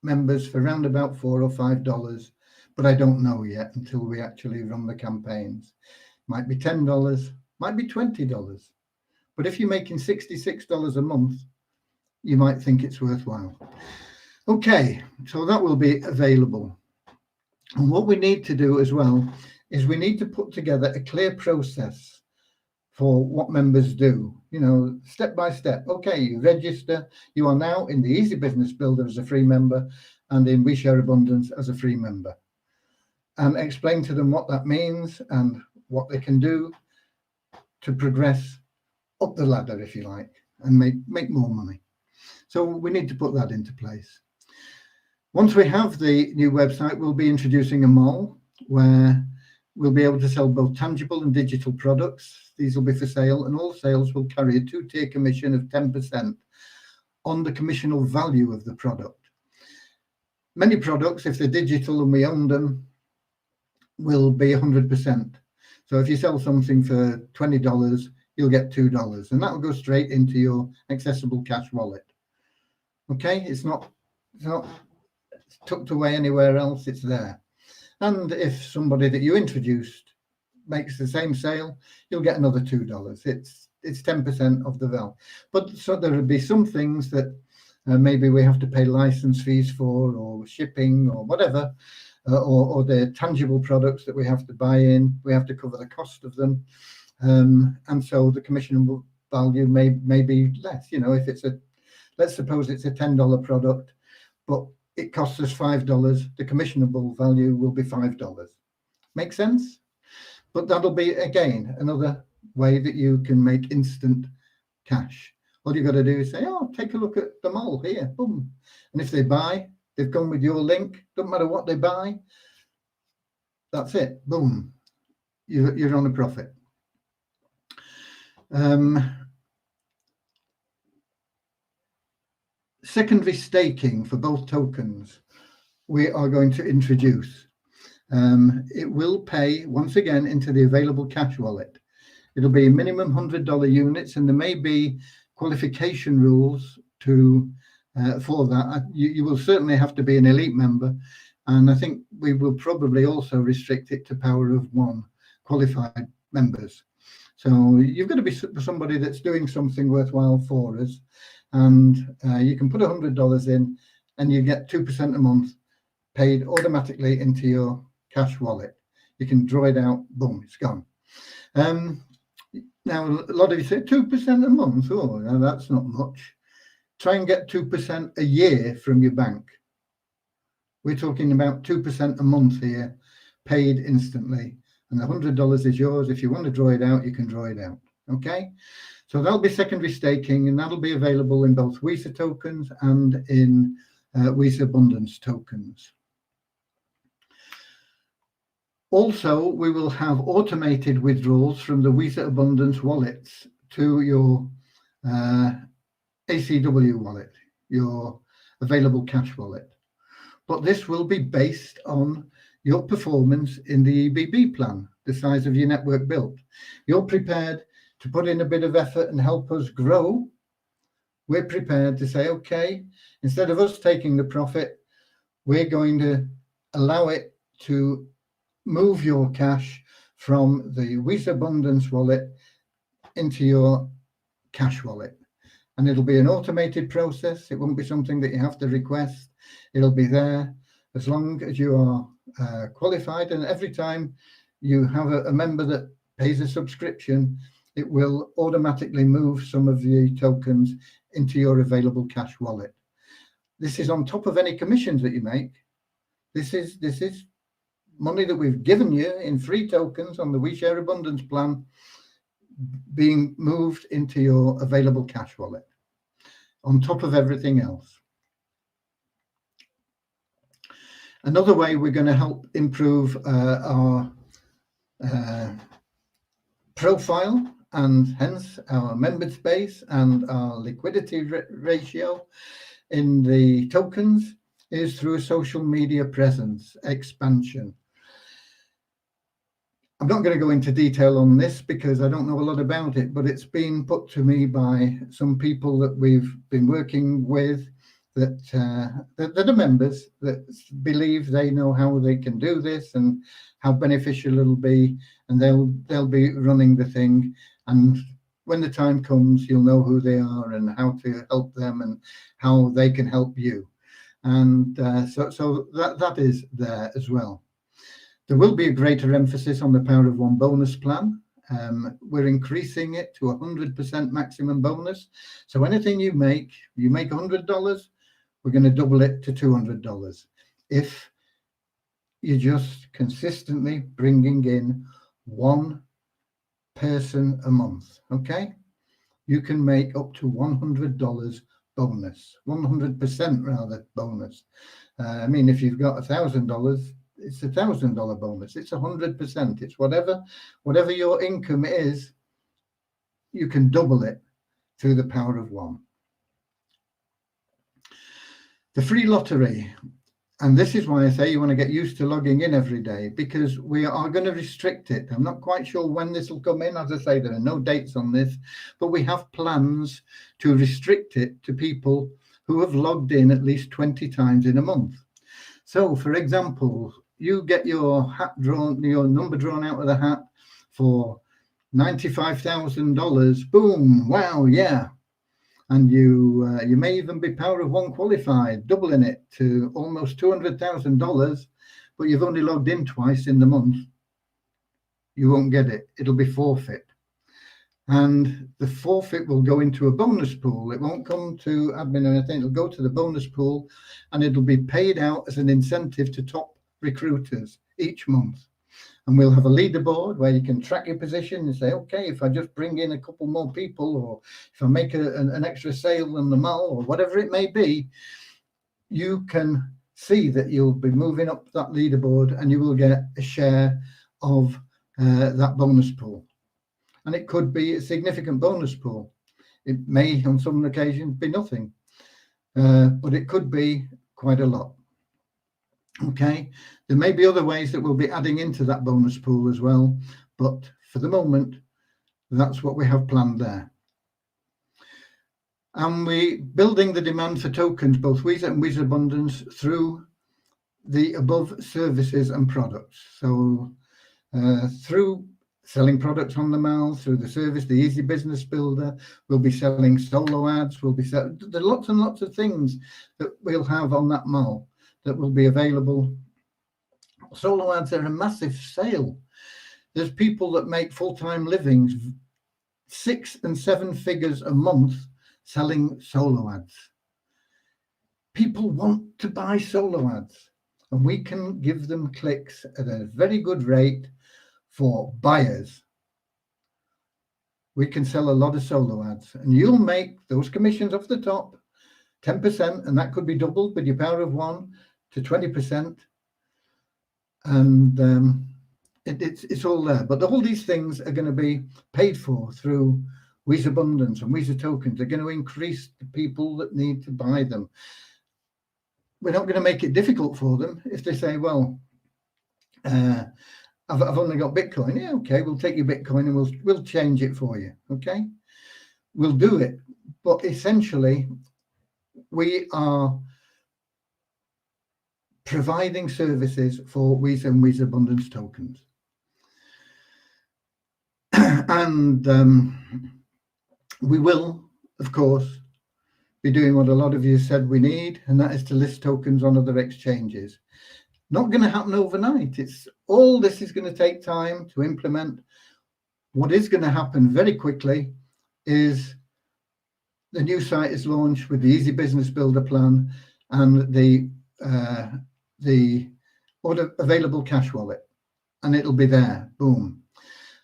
members for around about $4 or $5, but I don't know yet until we actually run the campaigns. Might be $10, might be $20. But if you're making $66 a month, you might think it's worthwhile. Okay, so that will be available. And what we need to do as well is we need to put together a clear process for what members do, step by step. Okay, you register. You are now in the Easy Business Builder as a free member and in We Share Abundance as a free member. And explain to them what that means and what they can do to progress up the ladder, if you like, and make more money. So we need to put that into place. Once we have the new website, we'll be introducing a mall where we'll be able to sell both tangible and digital products. These will be for sale, and all sales will carry a 2-tier commission of 10% on the commissional value of the product. Many products, if they're digital and we own them, will be 100%. So if you sell something for $20, you'll get $2, and that will go straight into your accessible cash wallet. Okay, it's not tucked away anywhere else, it's there. And if somebody that you introduced makes the same sale, you'll get another $2. It's 10% of the value. But so there will be some things that maybe we have to pay license fees for, or shipping, or whatever, or the tangible products that we have to buy in. We have to cover the cost of them, and so the commission value may be less. If let's suppose it's a $10 product, but it costs us $5, the commissionable value will be $5. Make sense? But that'll be, again, another way that you can make instant cash. All you've got to do is say, take a look at the mall here, boom. And if they buy, they've gone with your link, don't matter what they buy, that's it, boom. You're on a profit. Secondary staking for both tokens we are going to introduce. It will pay once again into the available cash wallet. It'll be minimum $100 units, and there may be qualification rules for that. You will certainly have to be an elite member, and I think we will probably also restrict it to power of 1 qualified members. So you've got to be somebody that's doing something worthwhile for us. And you can put $100 in and you get 2% a month paid automatically into your cash wallet. You can draw it out, boom, it's gone. Now, a lot of you say 2% a month. Oh, no, that's not much. Try and get 2% a year from your bank. We're talking about 2% a month here, paid instantly. And the $100 is yours. If you want to draw it out, you can draw it out. Okay? So that'll be secondary staking, and that'll be available in both Visa tokens and in Visa Abundance tokens. Also, we will have automated withdrawals from the Visa Abundance wallets to your ACW wallet, your available cash wallet. But this will be based on your performance in the EBB plan, the size of your network built. You're prepared to put in a bit of effort and help us grow. We're prepared to say, okay, instead of us taking the profit, we're going to allow it to move your cash from the Visa Abundance wallet into your cash wallet. And it'll be an automated process. It won't be something that you have to request. It'll be there as long as you are qualified. And every time you have a member that pays a subscription, it will automatically move some of the tokens into your available cash wallet. This is on top of any commissions that you make. This is money that we've given you in free tokens on the WeShare Abundance plan being moved into your available cash wallet on top of everything else. Another way we're going to help improve our profile and hence our member base and our liquidity ratio in the tokens is through a social media presence expansion. I'm not going to go into detail on this because I don't know a lot about it, but it's been put to me by some people that we've been working with that are members that believe they know how they can do this and how beneficial it'll be, and they'll be running the thing. And when the time comes, you'll know who they are and how to help them and how they can help you. And so that is there as well. There will be a greater emphasis on the Power of One bonus plan. We're increasing it to 100% maximum bonus. So anything you make $100, we're going to double it to $200. If you're just consistently bringing in one person a month, okay? You can make up to $100 bonus, 100% rather bonus. I mean, if you've got $1,000, it's $1,000 bonus. It's 100%. It's whatever your income is, you can double it through the Power of One. The free lottery, and this is why I say you want to get used to logging in every day, because we are going to restrict it. I'm not quite sure when this will come in. As I say, there are no dates on this, but we have plans to restrict it to people who have logged in at least 20 times in a month. So, for example, you get your number drawn out of the hat for $95,000. Boom! Wow! Yeah. And you may even be Power of One qualified, doubling it to almost $200,000, but you've only logged in twice in the month. You won't get it. It'll be forfeit. And the forfeit will go into a bonus pool. It won't come to admin or anything. It'll go to the bonus pool, and it'll be paid out as an incentive to top recruiters each month. And we'll have a leaderboard where you can track your position and say, okay, if I just bring in a couple more people, or if I make an extra sale on the mall, or whatever it may be, you can see that you'll be moving up that leaderboard and you will get a share of that bonus pool. And it could be a significant bonus pool. It may, on some occasions, be nothing, but it could be quite a lot. Okay, there may be other ways that we'll be adding into that bonus pool as well, but for the moment, that's what we have planned there. And we're building the demand for tokens, both Visa and Visa Abundance, through the above services and products. So through selling products on the mall through the service, the Easy Business Builder. We'll be selling solo ads. We'll be selling, there are lots and lots of things that we'll have on that mall that will be available. Solo ads are a massive sale. There's people that make full-time livings, 6 and 7 figures a month selling solo ads. People want to buy solo ads, and we can give them clicks at a very good rate for buyers. We can sell a lot of solo ads, and you'll make those commissions off the top, 10%, and that could be doubled with your power of one to 20%. And it's all there. But all these things are going to be paid for through Weez Abundance and Weez tokens. They're going to increase the people that need to buy them. We're not going to make it difficult for them. If they say, well, I've only got Bitcoin. Yeah, okay, we'll take your Bitcoin and we'll change it for you. Okay, we'll do it. But essentially, we are providing services for Weez and Weez Abundance tokens. And we will, of course, be doing what a lot of you said we need, and that is to list tokens on other exchanges. Not going to happen overnight. All this is going to take time to implement. What is going to happen very quickly is the new site is launched with the Easy Business Builder plan and the order available cash wallet, and it'll be there. Boom.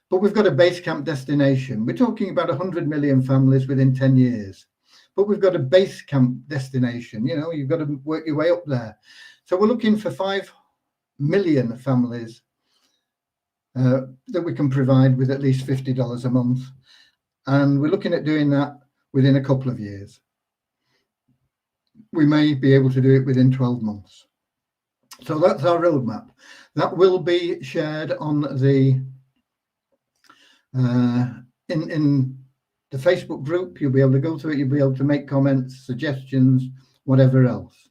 But we've got a base camp destination. We're talking about 100 million families within 10 years. But we've got a base camp destination. You know, you've got to work your way up there. So we're looking for 5 million families that we can provide with at least $50 a month. And we're looking at doing that within a couple of years. We may be able to do it within 12 months. So that's our roadmap. That will be shared on the in the Facebook group. You'll be able to go to it. You'll be able to make comments, suggestions, whatever else.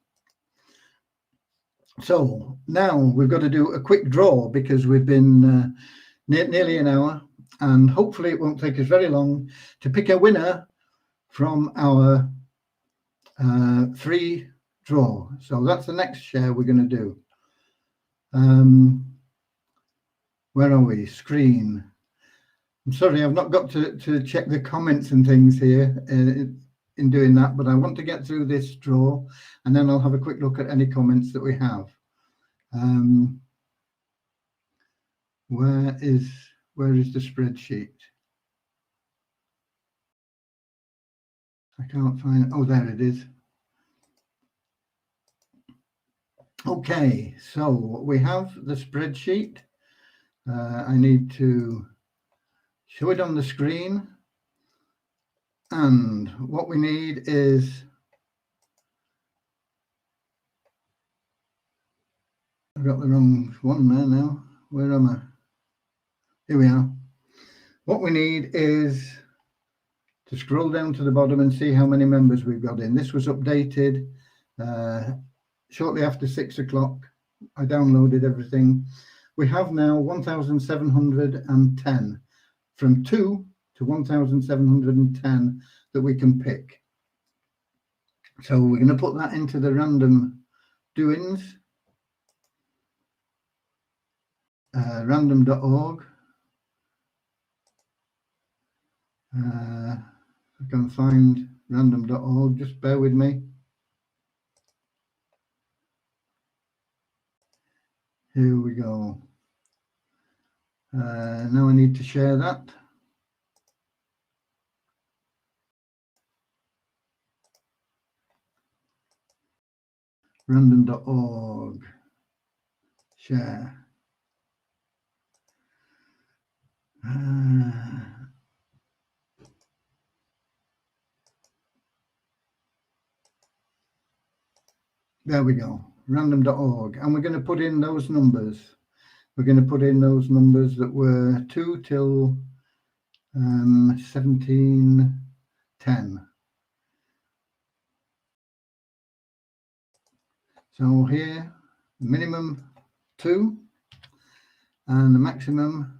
So now we've got to do a quick draw because we've been nearly an hour, and hopefully it won't take us very long to pick a winner from our free draw. So that's the next share we're going to do. Where are we? Screen. I'm sorry, I've not got to check the comments and things here in doing that, but I want to get through this draw, and then I'll have a quick look at any comments that we have. Where is the spreadsheet? I can't find it. Oh, there it is. Okay, so we have the spreadsheet. I need to show it on the screen, and what we need is I've got the wrong one there now. Where am I? Here we are. What we need is to scroll down to the bottom and see how many members we've got in. This was updated shortly after 6 o'clock. I downloaded everything. We have now 1,710. From 2 to 1,710 that we can pick. So we're going to put that into the random doings, random.org. I can find random.org, just bear with me. Here we go. Now I need to share that. Random.org. Share. There we go. Random.org. And we're going to put in those numbers. We're going to put in those numbers that were 2 till 1710. So here, minimum 2 and the maximum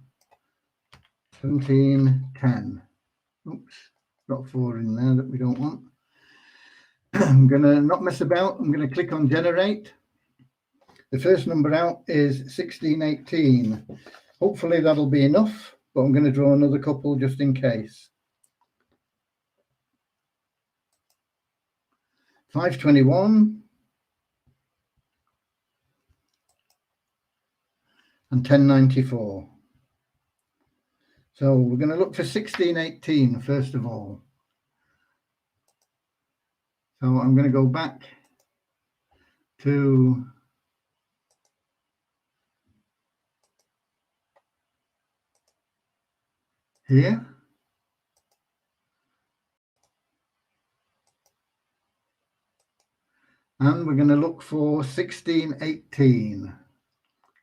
1710. Oops, got 4 in there that we don't want. I'm going to not mess about. I'm going to click on generate. The first number out is 1618. Hopefully that'll be enough, but I'm going to draw another couple just in case. 521 and 1094. So we're going to look for 1618 first of all. So I'm going to go back to here. And we're going to look for 1618.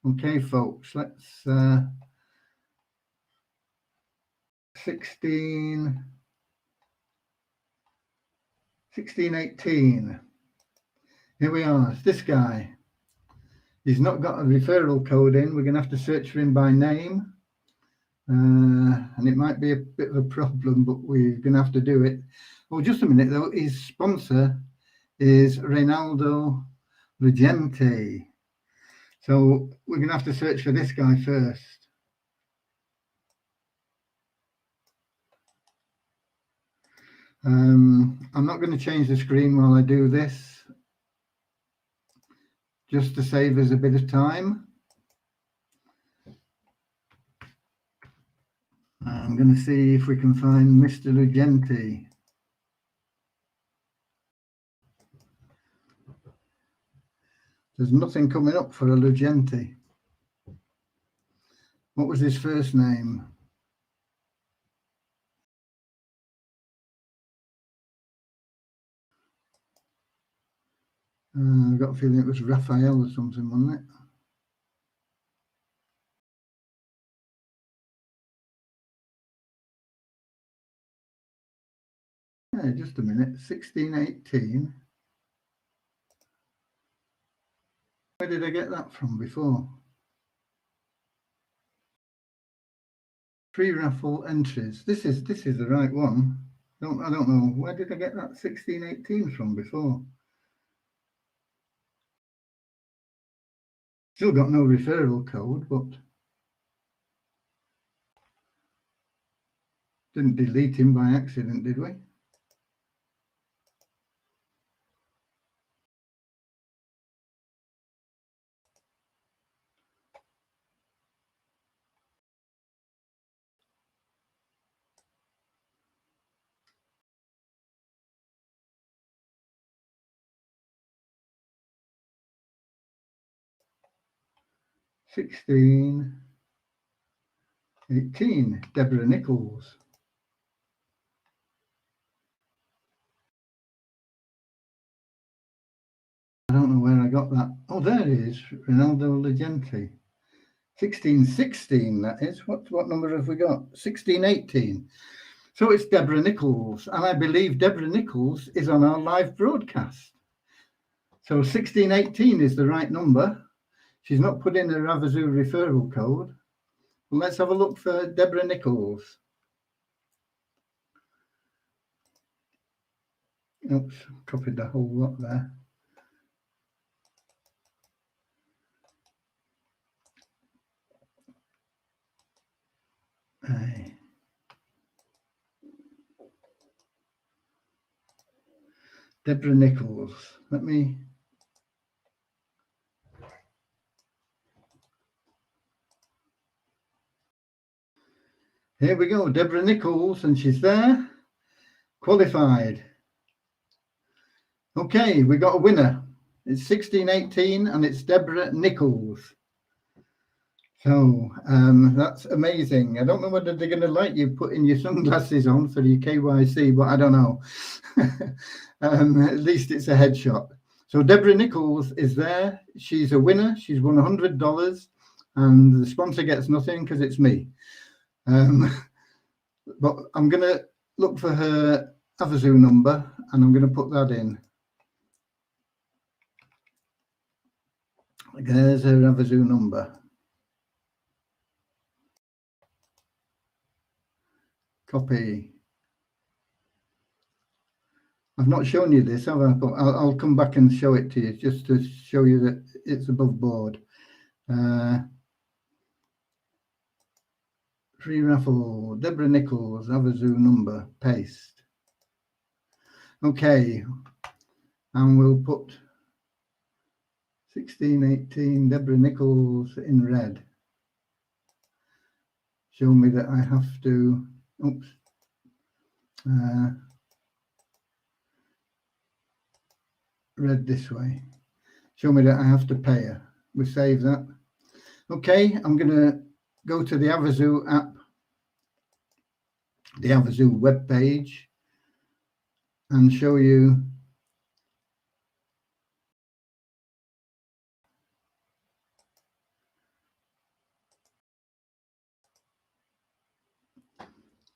Okay, folks, let's 1618. Here we are. It's this guy. He's not got a referral code in. We're going to have to search for him by name. And it might be a bit of a problem, but we're going to have to do it. Oh, just a minute though. His sponsor is Reynaldo Regente. So we're going to have to search for this guy first. I'm not going to change the screen while I do this, just to save us a bit of time. I'm going to see if we can find Mr. Lugenti. There's nothing coming up for a Lugenti. What was his first name? I've got a feeling it was Raphael or something, wasn't it? Yeah, just a minute. 1618. Where did I get that from before? Pre-raffle entries. This is the right one. I don't know. Where did I get that 1618 from before? Still got no referral code, but didn't delete him by accident, did we? $16.18, Deborah Nichols. I don't know where I got that. Oh, there it is, Ronaldo Legenti. 1616, that is. What number have we got? 1618. So it's Deborah Nichols, and I believe Deborah Nichols is on our live broadcast. So 1618 is the right number. She's not put in a Ravazoo referral code. Well, let's have a look for Deborah Nichols. Oops, copied the whole lot there. Aye. Deborah Nichols. Let me. Here we go, Deborah Nichols, and she's there. Qualified. Okay, we got a winner. It's 1618 and it's Deborah Nichols. So that's amazing. I don't know whether they're going to let you putting your sunglasses on for your KYC, but I don't know. At least it's a headshot. So Deborah Nichols is there. She's a winner. She's won $100 and the sponsor gets nothing because it's me. But I'm going to look for her Ravazoo number and I'm going to put that in. There's her Ravazoo number. Copy. I've not shown you this, have I? But I'll come back and show it to you, just to show you that it's above board. Free raffle, Deborah Nichols, Avazoo number, paste. Okay, and we'll put 1618 Deborah Nichols in red. Show me that I have to, oops. Red this way. Show me that I have to pay her. We save that. Okay, I'm going to go to the Avazoo app, the Avazoo web page, and show you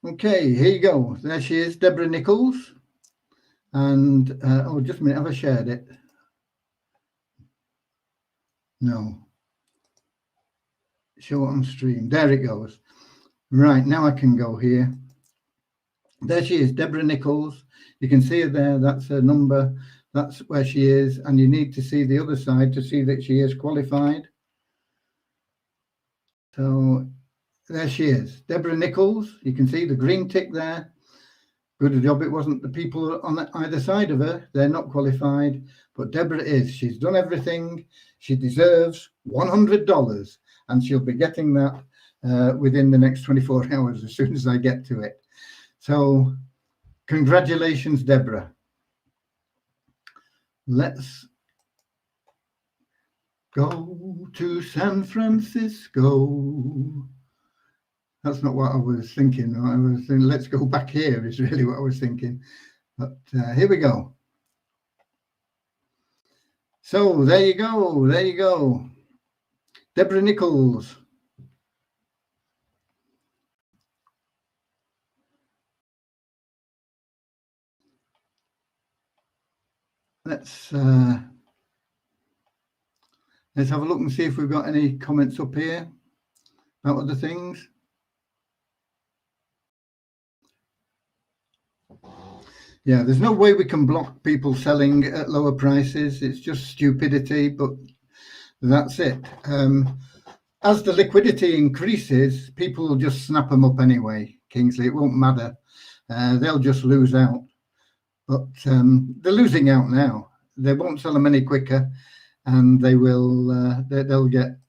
okay, here you go. There she is, Deborah Nichols. And oh, just a minute, have I shared it? No. Show on stream. There it goes. Right, now I can go here. There she is, Deborah Nichols. You can see her there. That's her number. That's where she is. And you need to see the other side to see that she is qualified. So there she is, Deborah Nichols. You can see the green tick there. Good a job it wasn't the people on either side of her. They're not qualified, but Deborah is. She's done everything. She deserves $100, and she'll be getting that within the next 24 hours as soon as I get to it. So congratulations, Deborah. Let's go to San Francisco. That's not what I was thinking. I was thinking, let's go back here is really what I was thinking. But here we go. So there you go. There you go. Deborah Nichols. Let's have a look and see if we've got any comments up here about other things. Yeah, there's no way we can block people selling at lower prices. It's just stupidity, but that's it. As the liquidity increases, people will just snap them up anyway, Kingsley. It won't matter. They'll just lose out. But they're losing out now. They won't sell them any quicker, and they will. They'll get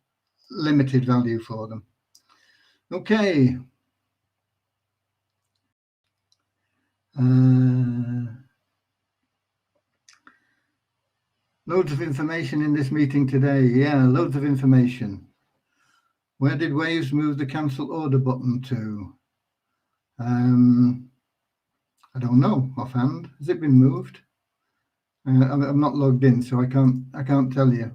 limited value for them. Okay. Loads of information in this meeting today. Yeah, loads of information. Where did Waves move the cancel order button to? I don't know offhand. Has it been moved? I'm not logged in, so I can't tell you.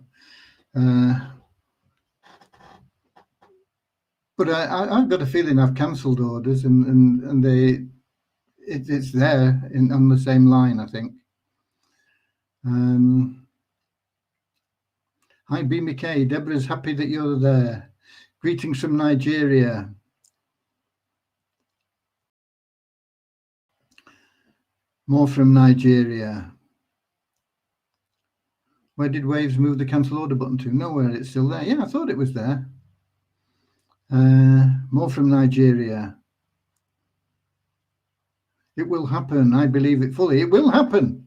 But I've got a feeling I've cancelled orders, and it's there on the same line, I think. Hi, BMK. Deborah's happy that you're there. Greetings from Nigeria. More from Nigeria. Where did Waves move the cancel order button to? Nowhere, it's still there. Yeah, I thought it was there. More from Nigeria. It will happen. I believe it fully. It will happen.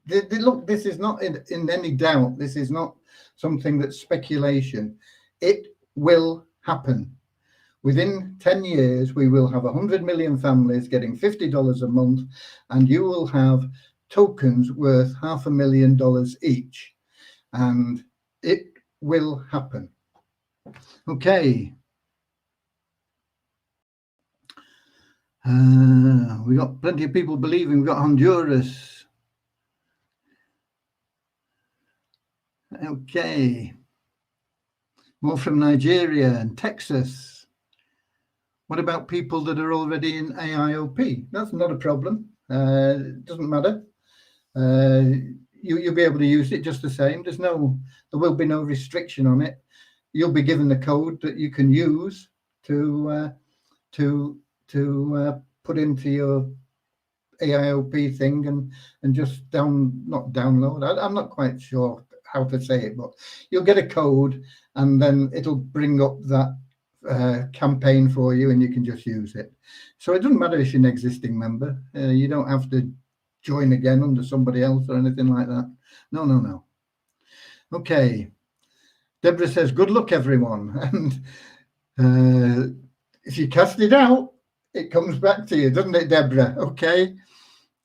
Look, this is not in any doubt. This is not something that's speculation. It will happen. Within 10 years, we will have 100 million families getting $50 a month, and you will have tokens worth $500,000 each. And it will happen. Okay. We got plenty of people believing. We've got Honduras. Okay. More from Nigeria and Texas. What about people that are already in AIOP? That's not a problem. It doesn't matter. You'll be able to use it just the same. There will be no restriction on it. You'll be given the code that you can use to to put into your AIOP thing and just not download. I'm not quite sure how to say it, but you'll get a code and then it'll bring up that campaign for you and you can just use it. So it doesn't matter if you're an existing member. You don't have to join again under somebody else or anything like that. No. Okay. Deborah says, good luck, everyone. And if you cast it out, it comes back to you, doesn't it, Deborah? Okay.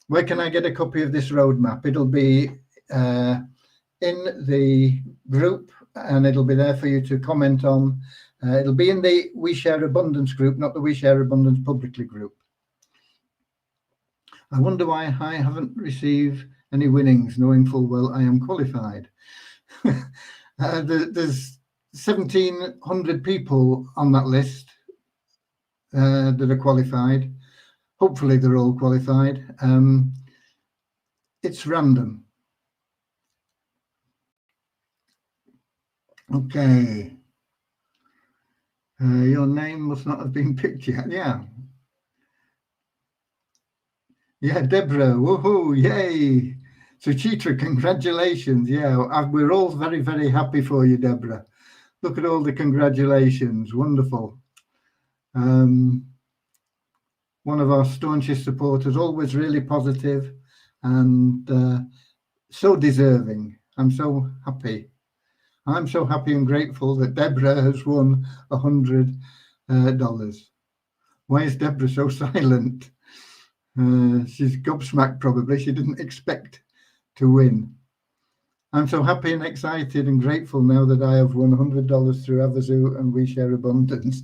Where can I get a copy of this roadmap? It'll be in the group and it'll be there for you to comment on. It'll be in the We Share Abundance group, not the We Share Abundance publicly group. I wonder why I haven't received any winnings, knowing full well I am qualified. There's 1,700 people on that list that are qualified. Hopefully they're all qualified. It's random. Okay. Your name must not have been picked yet. Yeah. Yeah, Deborah. Woohoo! Yay! Suchitra, congratulations. Yeah, we're all very, very happy for you, Deborah. Look at all the congratulations. Wonderful. One of our staunchest supporters, always really positive and so deserving. I'm so happy. I'm so happy and grateful that Deborah has won $100. Why is Deborah so silent? She's gobsmacked probably. She didn't expect to win. I'm so happy and excited and grateful now that I have won $100 through Avazu and We Share Abundance.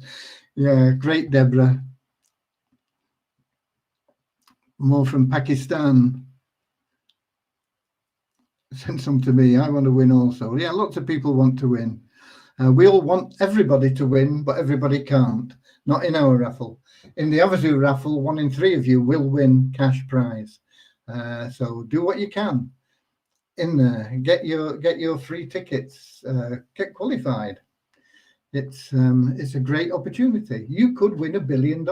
Yeah, great, Deborah. More from Pakistan. Send some to me. I want to win also. Yeah, lots of people want to win. We all want everybody to win, but everybody can't. Not in our raffle. In the Avazu raffle, 1 in 3 of you will win cash prize. So do what you can in there. Get your free tickets. Get qualified. It's a great opportunity. You could win $1 billion.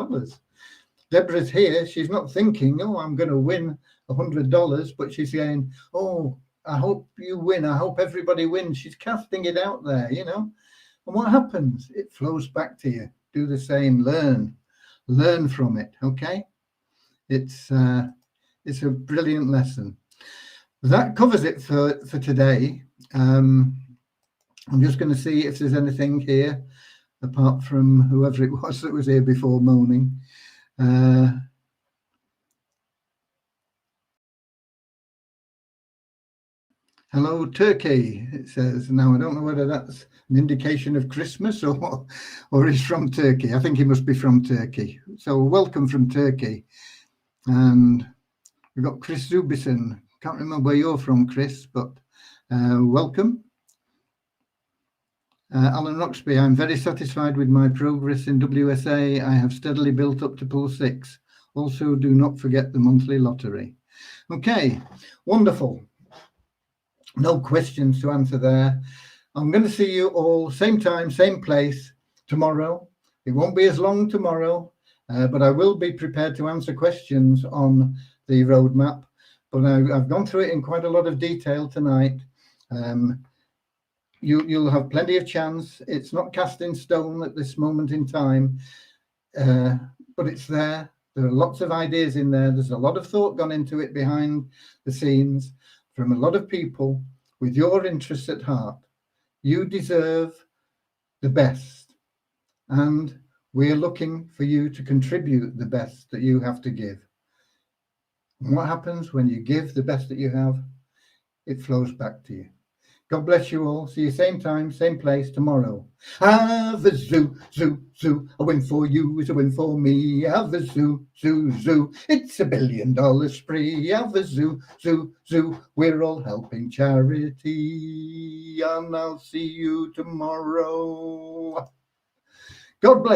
Deborah's here. She's not thinking, oh, I'm going to win $100, but she's saying, oh, I hope you win. I hope everybody wins. She's casting it out there, you know. And what happens? It flows back to you. Do the same. Learn from it. Okay. It's a brilliant lesson. That covers it for today. I'm just going to see if there's anything here apart from whoever it was that was here before moaning. Hello, Turkey, it says. Now, I don't know whether that's an indication of Christmas or is from Turkey. I think he must be from Turkey. So welcome from Turkey. And we've got Chris Zubison. Can't remember where you're from, Chris, but welcome. Alan Roxby, I'm very satisfied with my progress in WSA. I have steadily built up to pool 6. Also, do not forget the monthly lottery. Okay, wonderful. No questions to answer there. I'm going to see you all same time, same place tomorrow. It won't be as long tomorrow, but I will be prepared to answer questions on the roadmap. But I've gone through it in quite a lot of detail tonight. You'll have plenty of chance. It's not cast in stone at this moment in time, but it's there. There are lots of ideas in there. There's a lot of thought gone into it behind the scenes from a lot of people with your interests at heart. You deserve the best, and we're looking for you to contribute the best that you have to give. And what happens when you give the best that you have? It flows back to you. God bless you all. See you same time, same place tomorrow. Have a zoo, zoo. A win for you is a win for me. Have a zoo, zoo. It's $1 billion spree. Have a zoo, zoo. We're all helping charity. And I'll see you tomorrow. God bless.